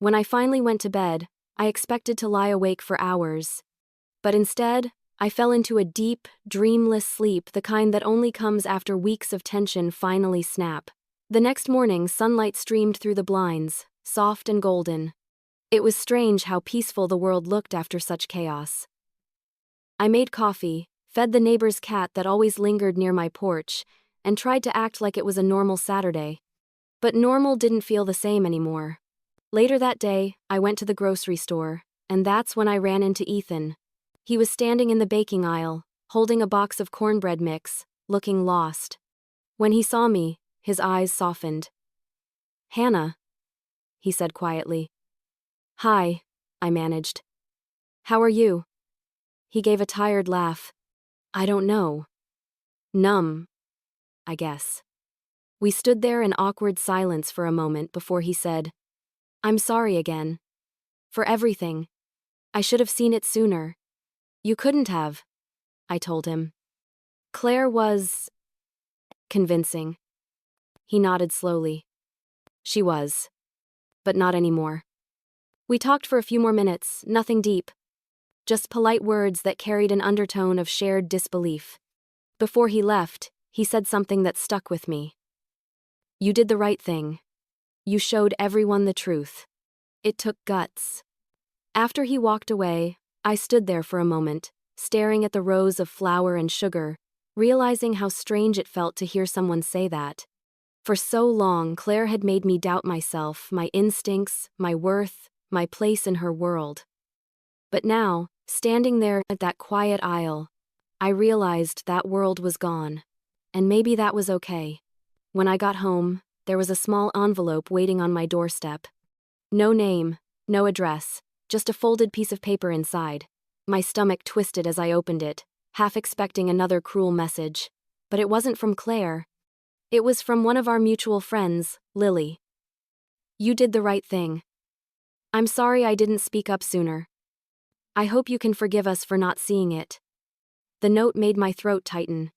When I finally went to bed, I expected to lie awake for hours. But instead, I fell into a deep, dreamless sleep, the kind that only comes after weeks of tension finally snap. The next morning, sunlight streamed through the blinds, soft and golden. It was strange how peaceful the world looked after such chaos. I made coffee, fed the neighbor's cat that always lingered near my porch, and tried to act like it was a normal Saturday. But normal didn't feel the same anymore. Later that day, I went to the grocery store, and that's when I ran into Ethan. He was standing in the baking aisle, holding a box of cornbread mix, looking lost. When he saw me, his eyes softened. "Hannah," he said quietly. "Hi," I managed. "How are you?" He gave a tired laugh. "I don't know. Numb, I guess." We stood there in awkward silence for a moment before he said, "I'm sorry again. For everything. I should have seen it sooner." "You couldn't have," I told him. "Claire was convincing." He nodded slowly. "She was. But not anymore." We talked for a few more minutes, nothing deep. Just polite words that carried an undertone of shared disbelief. Before he left, he said something that stuck with me. "You did the right thing. You showed everyone the truth. It took guts." After he walked away, I stood there for a moment, staring at the rows of flour and sugar, realizing how strange it felt to hear someone say that. For so long, Claire had made me doubt myself, my instincts, my worth, my place in her world. But now, standing there at that quiet aisle, I realized that world was gone. And maybe that was okay. When I got home, there was a small envelope waiting on my doorstep. No name, no address, just a folded piece of paper inside. My stomach twisted as I opened it, half expecting another cruel message. But it wasn't from Claire. It was from one of our mutual friends, Lily. "You did the right thing. I'm sorry I didn't speak up sooner. I hope you can forgive us for not seeing it." The note made my throat tighten.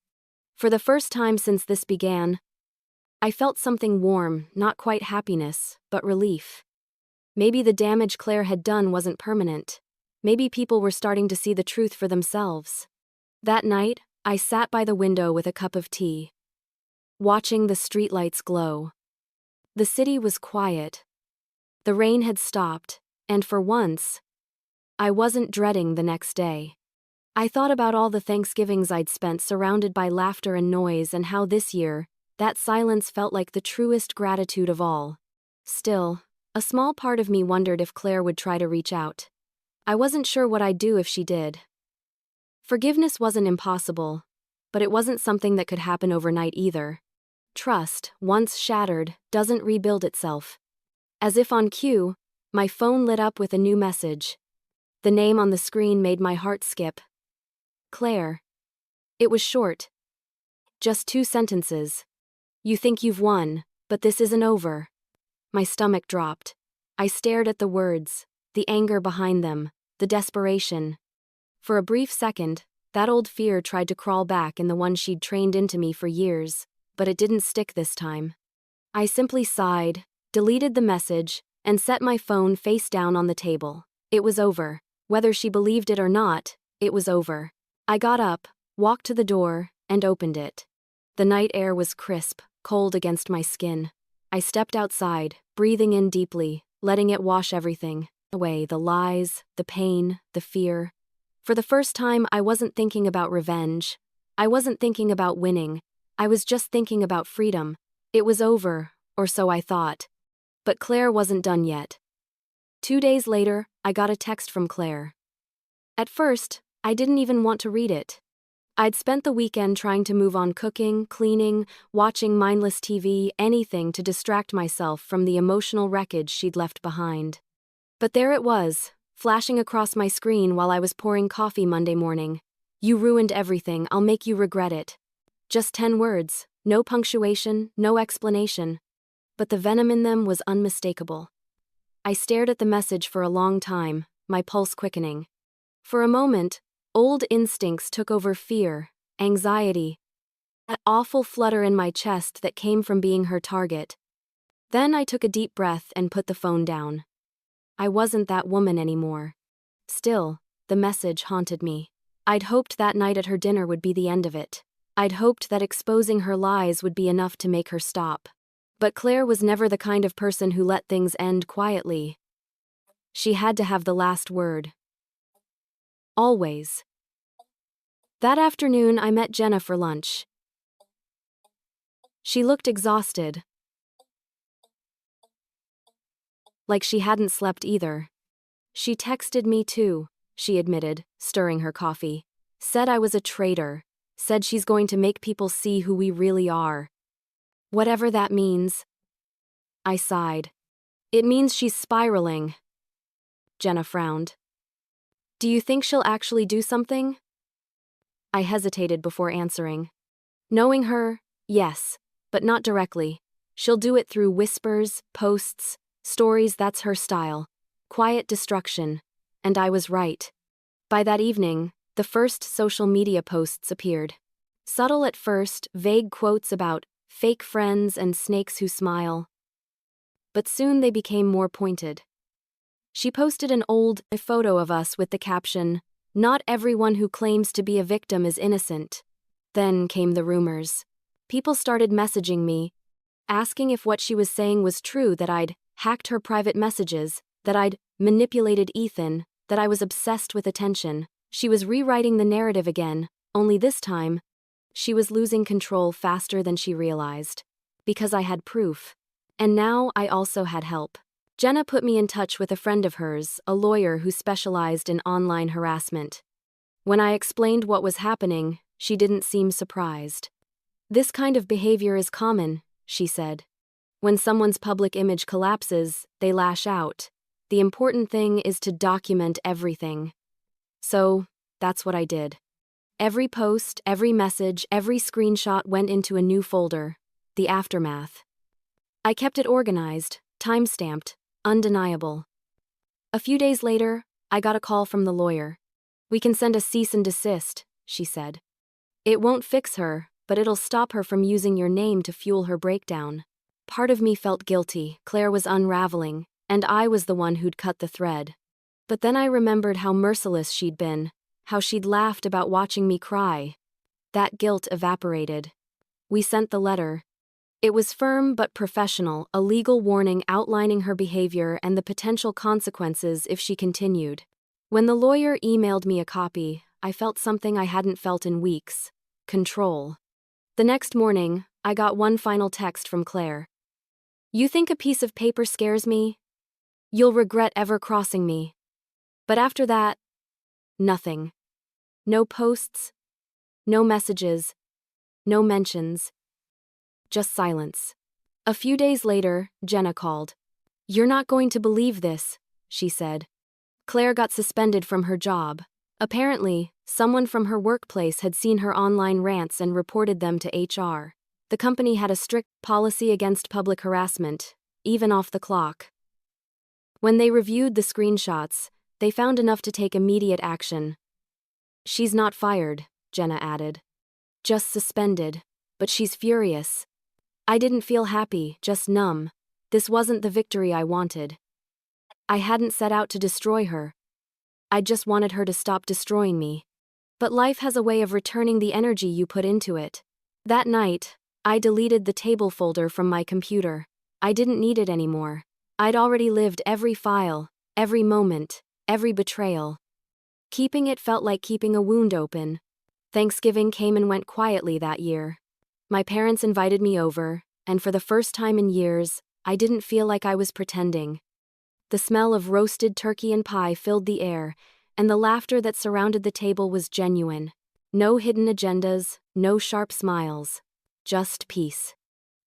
For the first time since this began, I felt something warm, not quite happiness, but relief. Maybe the damage Claire had done wasn't permanent. Maybe people were starting to see the truth for themselves. That night, I sat by the window with a cup of tea, watching the streetlights glow. The city was quiet. The rain had stopped, and for once, I wasn't dreading the next day. I thought about all the Thanksgivings I'd spent surrounded by laughter and noise, and how this year, that silence felt like the truest gratitude of all. Still, a small part of me wondered if Claire would try to reach out. I wasn't sure what I'd do if she did. Forgiveness wasn't impossible, but it wasn't something that could happen overnight either. Trust, once shattered, doesn't rebuild itself. As if on cue, my phone lit up with a new message. The name on the screen made my heart skip. Claire. It was short. Just 2 sentences. You think you've won, but this isn't over. My stomach dropped. I stared at the words, the anger behind them, the desperation. For a brief second, that old fear tried to crawl back in the one she'd trained into me for years, but it didn't stick this time. I simply sighed, deleted the message, and set my phone face down on the table. It was over. Whether she believed it or not, it was over. I got up, walked to the door, and opened it. The night air was crisp, cold against my skin. I stepped outside, breathing in deeply, letting it wash everything away, the lies, the pain, the fear. For the first time, I wasn't thinking about revenge. I wasn't thinking about winning. I was just thinking about freedom. It was over, or so I thought. But Claire wasn't done yet. 2 days later, I got a text from Claire. At first, I didn't even want to read it. I'd spent the weekend trying to move on, cooking, cleaning, watching mindless TV, anything to distract myself from the emotional wreckage she'd left behind. But there it was, flashing across my screen while I was pouring coffee Monday morning. You ruined everything, I'll make you regret it. Just 10 words, no punctuation, no explanation. But the venom in them was unmistakable. I stared at the message for a long time, my pulse quickening. For a moment, old instincts took over: fear, anxiety, that awful flutter in my chest that came from being her target. Then I took a deep breath and put the phone down. I wasn't that woman anymore. Still, the message haunted me. I'd hoped that night at her dinner would be the end of it. I'd hoped that exposing her lies would be enough to make her stop. But Claire was never the kind of person who let things end quietly. She had to have the last word. Always. That afternoon, I met Jenna for lunch. She looked exhausted. Like she hadn't slept either. She texted me too, she admitted, stirring her coffee. Said I was a traitor. Said she's going to make people see who we really are. Whatever that means. I sighed. It means she's spiraling. Jenna frowned. Do you think she'll actually do something? I hesitated before answering. Knowing her, yes, but not directly. She'll do it through whispers, posts, stories. That's her style. Quiet destruction. And I was right. By that evening, the first social media posts appeared. Subtle at first, vague quotes about fake friends and snakes who smile. But soon they became more pointed. She posted an old photo of us with the caption, "Not everyone who claims to be a victim is innocent." Then came the rumors. People started messaging me, asking if what she was saying was true, that I'd hacked her private messages, that I'd manipulated Ethan, that I was obsessed with attention. She was rewriting the narrative again, only this time, she was losing control faster than she realized. Because I had proof. And now I also had help. Jenna put me in touch with a friend of hers, a lawyer who specialized in online harassment. When I explained what was happening, she didn't seem surprised. This kind of behavior is common, she said. When someone's public image collapses, they lash out. The important thing is to document everything. So, that's what I did. Every post, every message, every screenshot went into a new folder, the aftermath. I kept it organized, time-stamped, undeniable. A few days later, I got a call from the lawyer. We can send a cease and desist, she said. It won't fix her, but it'll stop her from using your name to fuel her breakdown. Part of me felt guilty. Claire was unraveling, and I was the one who'd cut the thread. But then I remembered how merciless she'd been, how she'd laughed about watching me cry. That guilt evaporated. We sent the letter. It was firm but professional, a legal warning outlining her behavior and the potential consequences if she continued. When the lawyer emailed me a copy, I felt something I hadn't felt in weeks: control. The next morning, I got one final text from Claire. You think a piece of paper scares me? You'll regret ever crossing me. But after that, nothing. No posts, no messages, no mentions. Just silence. A few days later, Jenna called. You're not going to believe this, she said. Claire got suspended from her job. Apparently, someone from her workplace had seen her online rants and reported them to HR. The company had a strict policy against public harassment, even off the clock. When they reviewed the screenshots, they found enough to take immediate action. "She's not fired," Jenna added. "Just suspended. But she's furious." I didn't feel happy, just numb. This wasn't the victory I wanted. I hadn't set out to destroy her. I just wanted her to stop destroying me. But life has a way of returning the energy you put into it. That night, I deleted the table folder from my computer. I didn't need it anymore. I'd already lived every file, every moment, every betrayal. Keeping it felt like keeping a wound open. Thanksgiving came and went quietly that year. My parents invited me over, and for the first time in years, I didn't feel like I was pretending. The smell of roasted turkey and pie filled the air, and the laughter that surrounded the table was genuine. No hidden agendas, no sharp smiles. Just peace.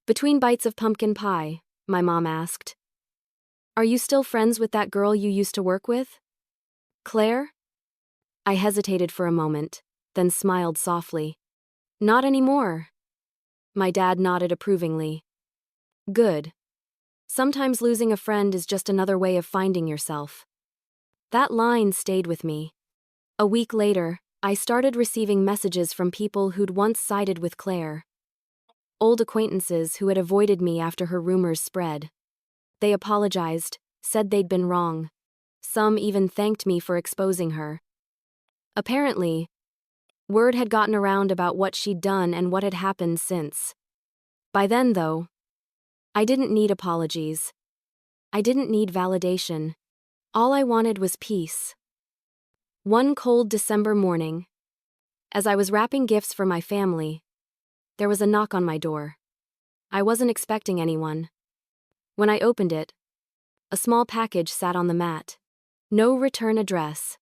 Between bites of pumpkin pie, my mom asked, "Are you still friends with that girl you used to work with? Claire?" I hesitated for a moment, then smiled softly. "Not anymore." My dad nodded approvingly. "Good. Sometimes losing a friend is just another way of finding yourself." That line stayed with me. A week later, I started receiving messages from people who'd once sided with Claire. Old acquaintances who had avoided me after her rumors spread. They apologized, said they'd been wrong. Some even thanked me for exposing her. Apparently, word had gotten around about what she'd done and what had happened since. By then, though, I didn't need apologies. I didn't need validation. All I wanted was peace. One cold December morning, as I was wrapping gifts for my family, there was a knock on my door. I wasn't expecting anyone. When I opened it, a small package sat on the mat. No return address.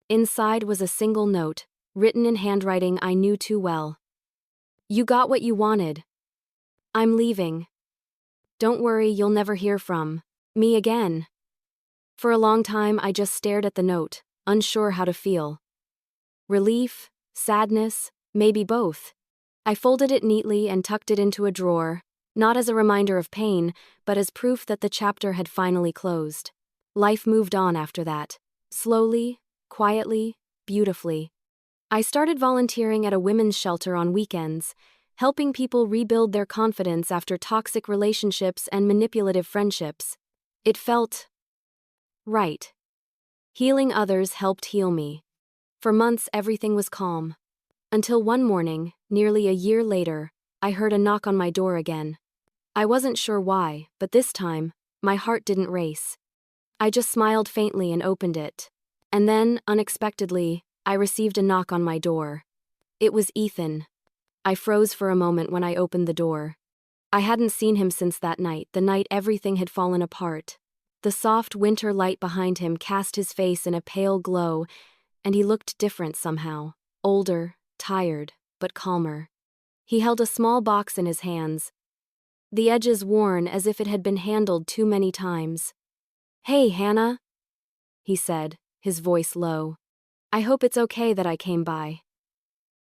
Inside was a single note, written in handwriting I knew too well. "You got what you wanted. I'm leaving. Don't worry, you'll never hear from me again." For a long time, I just stared at the note, unsure how to feel. Relief, sadness, maybe both. I folded it neatly and tucked it into a drawer, not as a reminder of pain, but as proof that the chapter had finally closed. Life moved on after that. Slowly, quietly, beautifully. I started volunteering at a women's shelter on weekends, helping people rebuild their confidence after toxic relationships and manipulative friendships. It felt right. Healing others helped heal me. For months, everything was calm. Until one morning, nearly a year later, I heard a knock on my door again. I wasn't sure why, but this time, my heart didn't race. I just smiled faintly and opened it. And then, unexpectedly, I received a knock on my door. It was Ethan. I froze for a moment when I opened the door. I hadn't seen him since that night, the night everything had fallen apart. The soft winter light behind him cast his face in a pale glow, and he looked different somehow. Older, tired, but calmer. He held a small box in his hands, the edges worn as if it had been handled too many times. "Hey, Hannah," he said, his voice low. "I hope it's okay that I came by."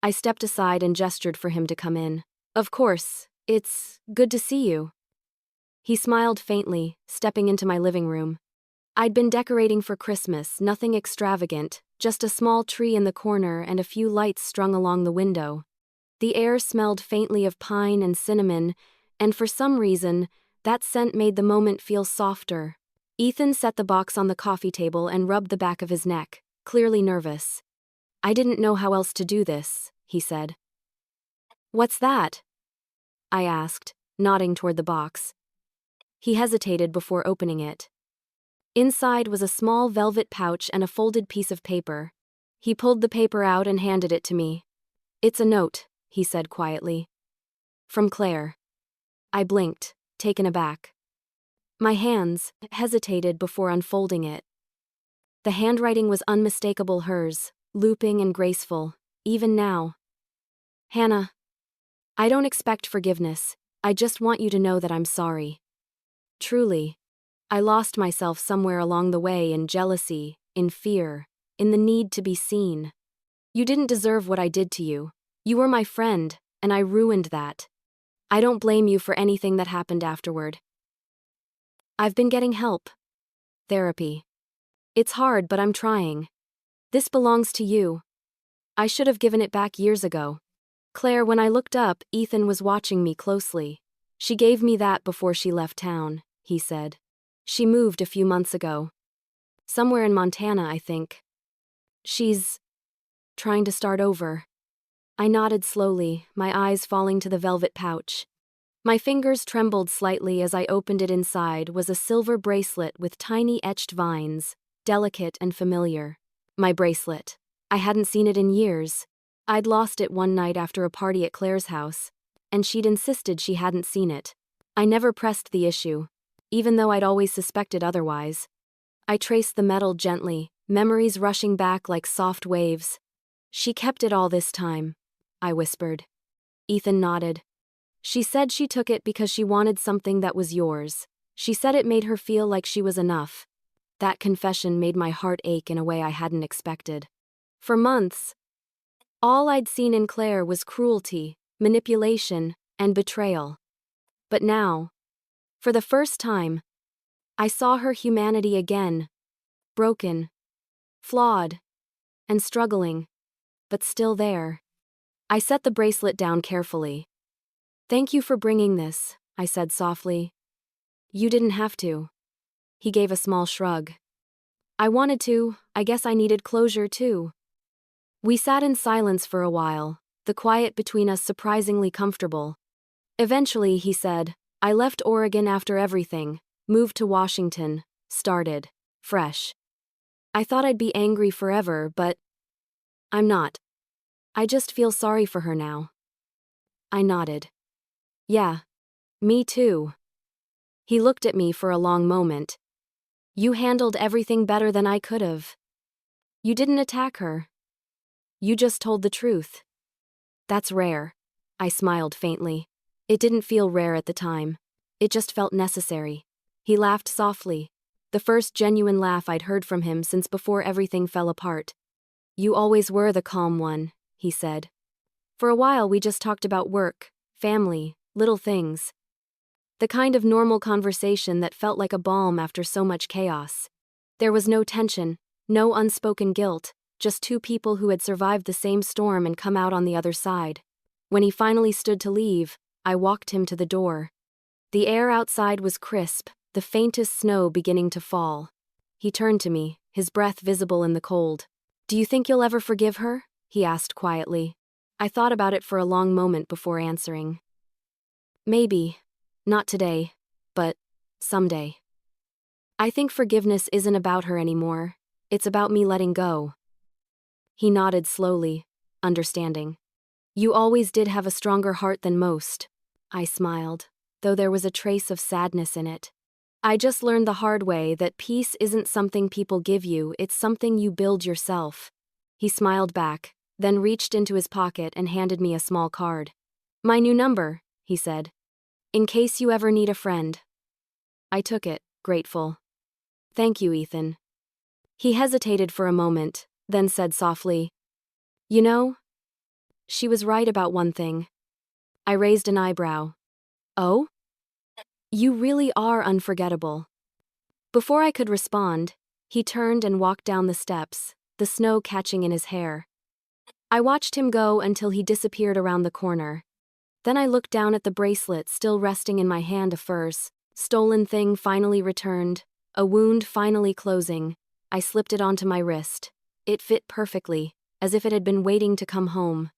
I stepped aside and gestured for him to come in. "Of course, it's good to see you." He smiled faintly, stepping into my living room. I'd been decorating for Christmas, nothing extravagant, just a small tree in the corner and a few lights strung along the window. The air smelled faintly of pine and cinnamon, and for some reason, that scent made the moment feel softer. Ethan set the box on the coffee table and rubbed the back of his neck, clearly nervous. "I didn't know how else to do this," he said. "What's that?" I asked, nodding toward the box. He hesitated before opening it. Inside was a small velvet pouch and a folded piece of paper. He pulled the paper out and handed it to me. "It's a note," he said quietly. "From Claire." I blinked, taken aback. My hands hesitated before unfolding it. The handwriting was unmistakable hers, looping and graceful, even now. "Hannah, I don't expect forgiveness. I just want you to know that I'm sorry. Truly." I lost myself somewhere along the way in jealousy, in fear, in the need to be seen. You didn't deserve what I did to you. You were my friend, and I ruined that. I don't blame you for anything that happened afterward. I've been getting help. Therapy. It's hard, but I'm trying. This belongs to you. I should have given it back years ago. Claire, when I looked up, Ethan was watching me closely. She gave me that before she left town, he said. She moved a few months ago. Somewhere in Montana, I think. She's trying to start over. I nodded slowly, my eyes falling to the velvet pouch. My fingers trembled slightly as I opened it. Inside was a silver bracelet with tiny etched vines, delicate and familiar. My bracelet. I hadn't seen it in years. I'd lost it one night after a party at Claire's house, and she'd insisted she hadn't seen it. I never pressed the issue, even though I'd always suspected otherwise. I traced the metal gently, memories rushing back like soft waves. She kept it all this time, I whispered. Ethan nodded. She said she took it because she wanted something that was yours. She said it made her feel like she was enough. That confession made my heart ache in a way I hadn't expected. For months, all I'd seen in Claire was cruelty, manipulation, and betrayal. But now, for the first time, I saw her humanity again. Broken, flawed, and struggling, but still there. I set the bracelet down carefully. Thank you for bringing this, I said softly. You didn't have to. He gave a small shrug. I wanted to, I guess I needed closure too. We sat in silence for a while, the quiet between us surprisingly comfortable. Eventually, he said, I left Oregon after everything, moved to Washington, started fresh. I thought I'd be angry forever, but I'm not. I just feel sorry for her now. I nodded. Yeah, me too. He looked at me for a long moment. You handled everything better than I could have. You didn't attack her. You just told the truth. That's rare. I smiled faintly. It didn't feel rare at the time. It just felt necessary. He laughed softly, the first genuine laugh I'd heard from him since before everything fell apart. You always were the calm one, he said. For a while we just talked about work, family, little things. The kind of normal conversation that felt like a balm after so much chaos. There was no tension, no unspoken guilt, just two people who had survived the same storm and come out on the other side. When he finally stood to leave, I walked him to the door. The air outside was crisp, the faintest snow beginning to fall. He turned to me, his breath visible in the cold. Do you think you'll ever forgive her? He asked quietly. I thought about it for a long moment before answering. Maybe. Not today, but someday. I think forgiveness isn't about her anymore. It's about me letting go. He nodded slowly, understanding. You always did have a stronger heart than most. I smiled, though there was a trace of sadness in it. I just learned the hard way that peace isn't something people give you, it's something you build yourself. He smiled back, then reached into his pocket and handed me a small card. My new number, he said. In case you ever need a friend. I took it, grateful. Thank you, Ethan. He hesitated for a moment, then said softly, You know, she was right about one thing. I raised an eyebrow. Oh? You really are unforgettable. Before I could respond, he turned and walked down the steps, the snow catching in his hair. I watched him go until he disappeared around the corner. Then I looked down at the bracelet still resting in my hand. A furs, stolen thing finally returned, a wound finally closing. I slipped it onto my wrist. It fit perfectly, as if it had been waiting to come home.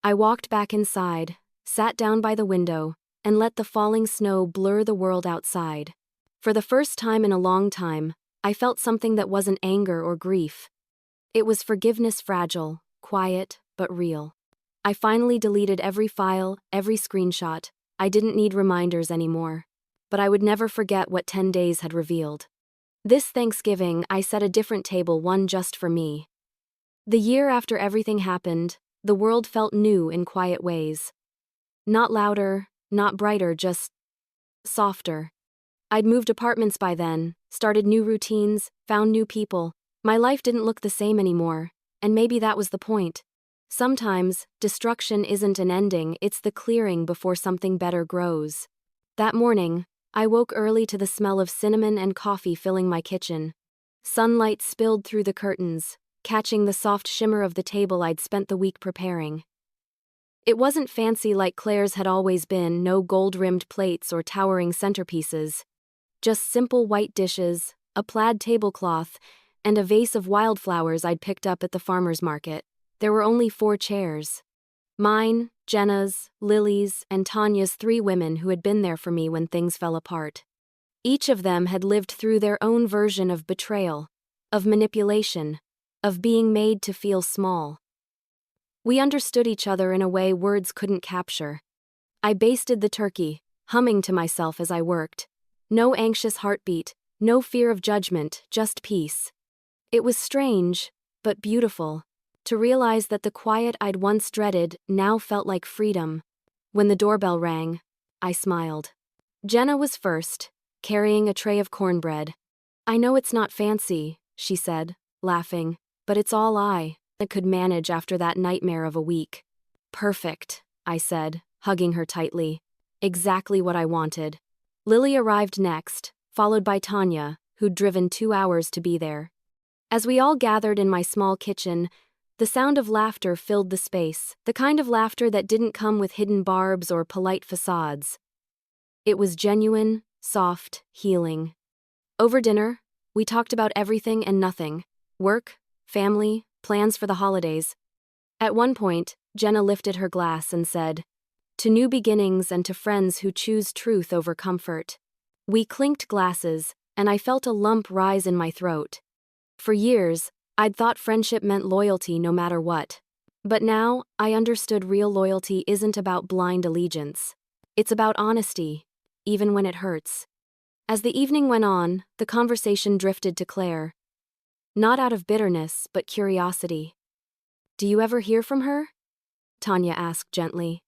I walked back inside, sat down by the window, and let the falling snow blur the world outside. For the first time in a long time, I felt something that wasn't anger or grief. It was forgiveness, fragile, quiet, but real. I finally deleted every file, every screenshot. I didn't need reminders anymore. But I would never forget what 10 days had revealed. This Thanksgiving, I set a different table, one just for me. The year after everything happened, the world felt new in quiet ways. Not louder, not brighter, just softer. I'd moved apartments by then, started new routines, found new people. My life didn't look the same anymore, and maybe that was the point. Sometimes, destruction isn't an ending, it's the clearing before something better grows. That morning, I woke early to the smell of cinnamon and coffee filling my kitchen. Sunlight spilled through the curtains, catching the soft shimmer of the table I'd spent the week preparing. It wasn't fancy like Claire's had always been, no gold-rimmed plates or towering centerpieces. Just simple white dishes, a plaid tablecloth, and a vase of wildflowers I'd picked up at the farmer's market. There were only 4 chairs. Mine, Jenna's, Lily's, and Tanya's 3 women who had been there for me when things fell apart. Each of them had lived through their own version of betrayal, of manipulation, of being made to feel small. We understood each other in a way words couldn't capture. I basted the turkey, humming to myself as I worked. No anxious heartbeat, no fear of judgment, just peace. It was strange, but beautiful, to realize that the quiet I'd once dreaded now felt like freedom. When the doorbell rang, I smiled. Jenna was first, carrying a tray of cornbread. "I know it's not fancy," she said, laughing, "but it's all I could manage after that nightmare of a week." "Perfect," I said, hugging her tightly. "Exactly what I wanted." Lily arrived next, followed by Tanya, who'd driven 2 hours to be there. As we all gathered in my small kitchen, the sound of laughter filled the space, the kind of laughter that didn't come with hidden barbs or polite facades. It was genuine, soft, healing. Over dinner, we talked about everything and nothing: work, family, plans for the holidays. At one point, Jenna lifted her glass and said, "To new beginnings and to friends who choose truth over comfort." We clinked glasses, and I felt a lump rise in my throat. For years, I'd thought friendship meant loyalty no matter what. But now, I understood real loyalty isn't about blind allegiance. It's about honesty, even when it hurts. As the evening went on, the conversation drifted to Claire. Not out of bitterness, but curiosity. "Do you ever hear from her?" Tanya asked gently.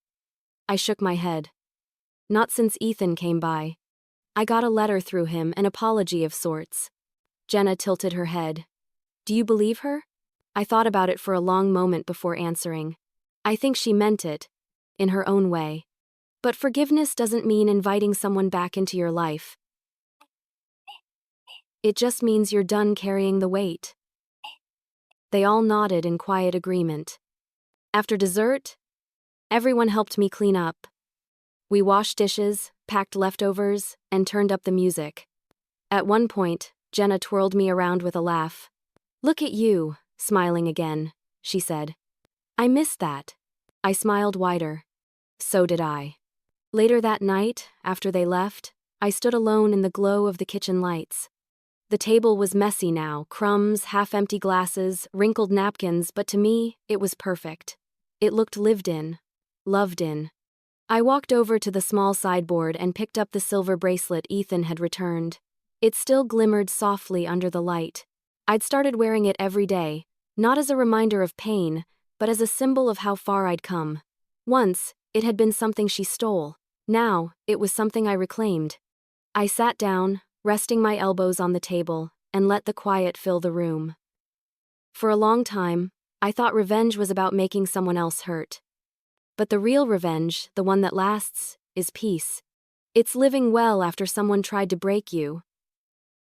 I shook my head. "Not since Ethan came by. I got a letter through him, an apology of sorts." Jenna tilted her head. "Do you believe her?" I thought about it for a long moment before answering. I think she meant it, in her own way. But forgiveness doesn't mean inviting someone back into your life. It just means you're done carrying the weight. They all nodded in quiet agreement. After dessert, everyone helped me clean up. We washed dishes, packed leftovers, and turned up the music. At one point, Jenna twirled me around with a laugh. "Look at you, smiling again," she said. "I missed that." I smiled wider. So did I. Later that night, after they left, I stood alone in the glow of the kitchen lights. The table was messy now, crumbs, half-empty glasses, wrinkled napkins, but to me, it was perfect. It looked lived in, loved in. I walked over to the small sideboard and picked up the silver bracelet Ethan had returned. It still glimmered softly under the light. I'd started wearing it every day, not as a reminder of pain, but as a symbol of how far I'd come. Once, it had been something she stole. Now, it was something I reclaimed. I sat down, resting my elbows on the table, and let the quiet fill the room. For a long time, I thought revenge was about making someone else hurt. But the real revenge, the one that lasts, is peace. It's living well after someone tried to break you.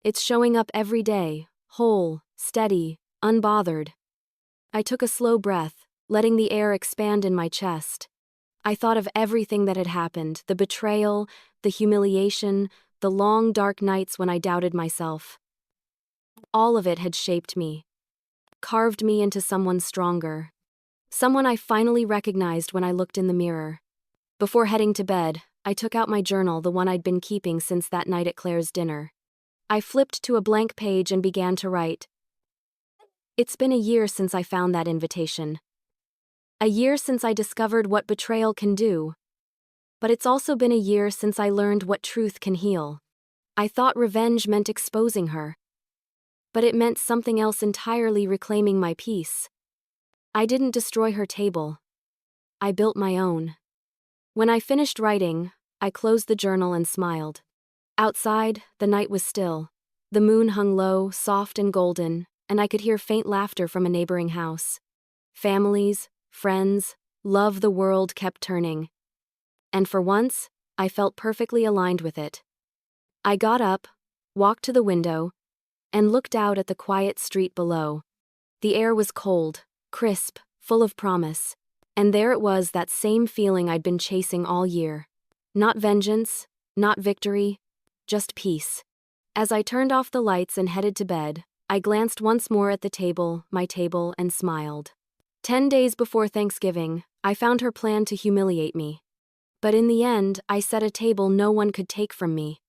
It's showing up every day, whole, steady, unbothered. I took a slow breath, letting the air expand in my chest. I thought of everything that had happened, the betrayal, the humiliation, the long dark nights when I doubted myself. All of it had shaped me, carved me into someone stronger. Someone I finally recognized when I looked in the mirror. Before heading to bed, I took out my journal, the one I'd been keeping since that night at Claire's dinner. I flipped to a blank page and began to write. It's been a year since I found that invitation. A year since I discovered what betrayal can do. But it's also been a year since I learned what truth can heal. I thought revenge meant exposing her. But it meant something else entirely, reclaiming my peace. I didn't destroy her table. I built my own. When I finished writing, I closed the journal and smiled. Outside, the night was still. The moon hung low, soft and golden, and I could hear faint laughter from a neighboring house. Families, friends, love the world kept turning. And for once, I felt perfectly aligned with it. I got up, walked to the window, and looked out at the quiet street below. The air was cold, crisp, full of promise. And there it was, that same feeling I'd been chasing all year. Not vengeance, not victory, just peace. As I turned off the lights and headed to bed, I glanced once more at the table, my table, and smiled. 10 days before Thanksgiving, I found her plan to humiliate me. But in the end, I set a table no one could take from me.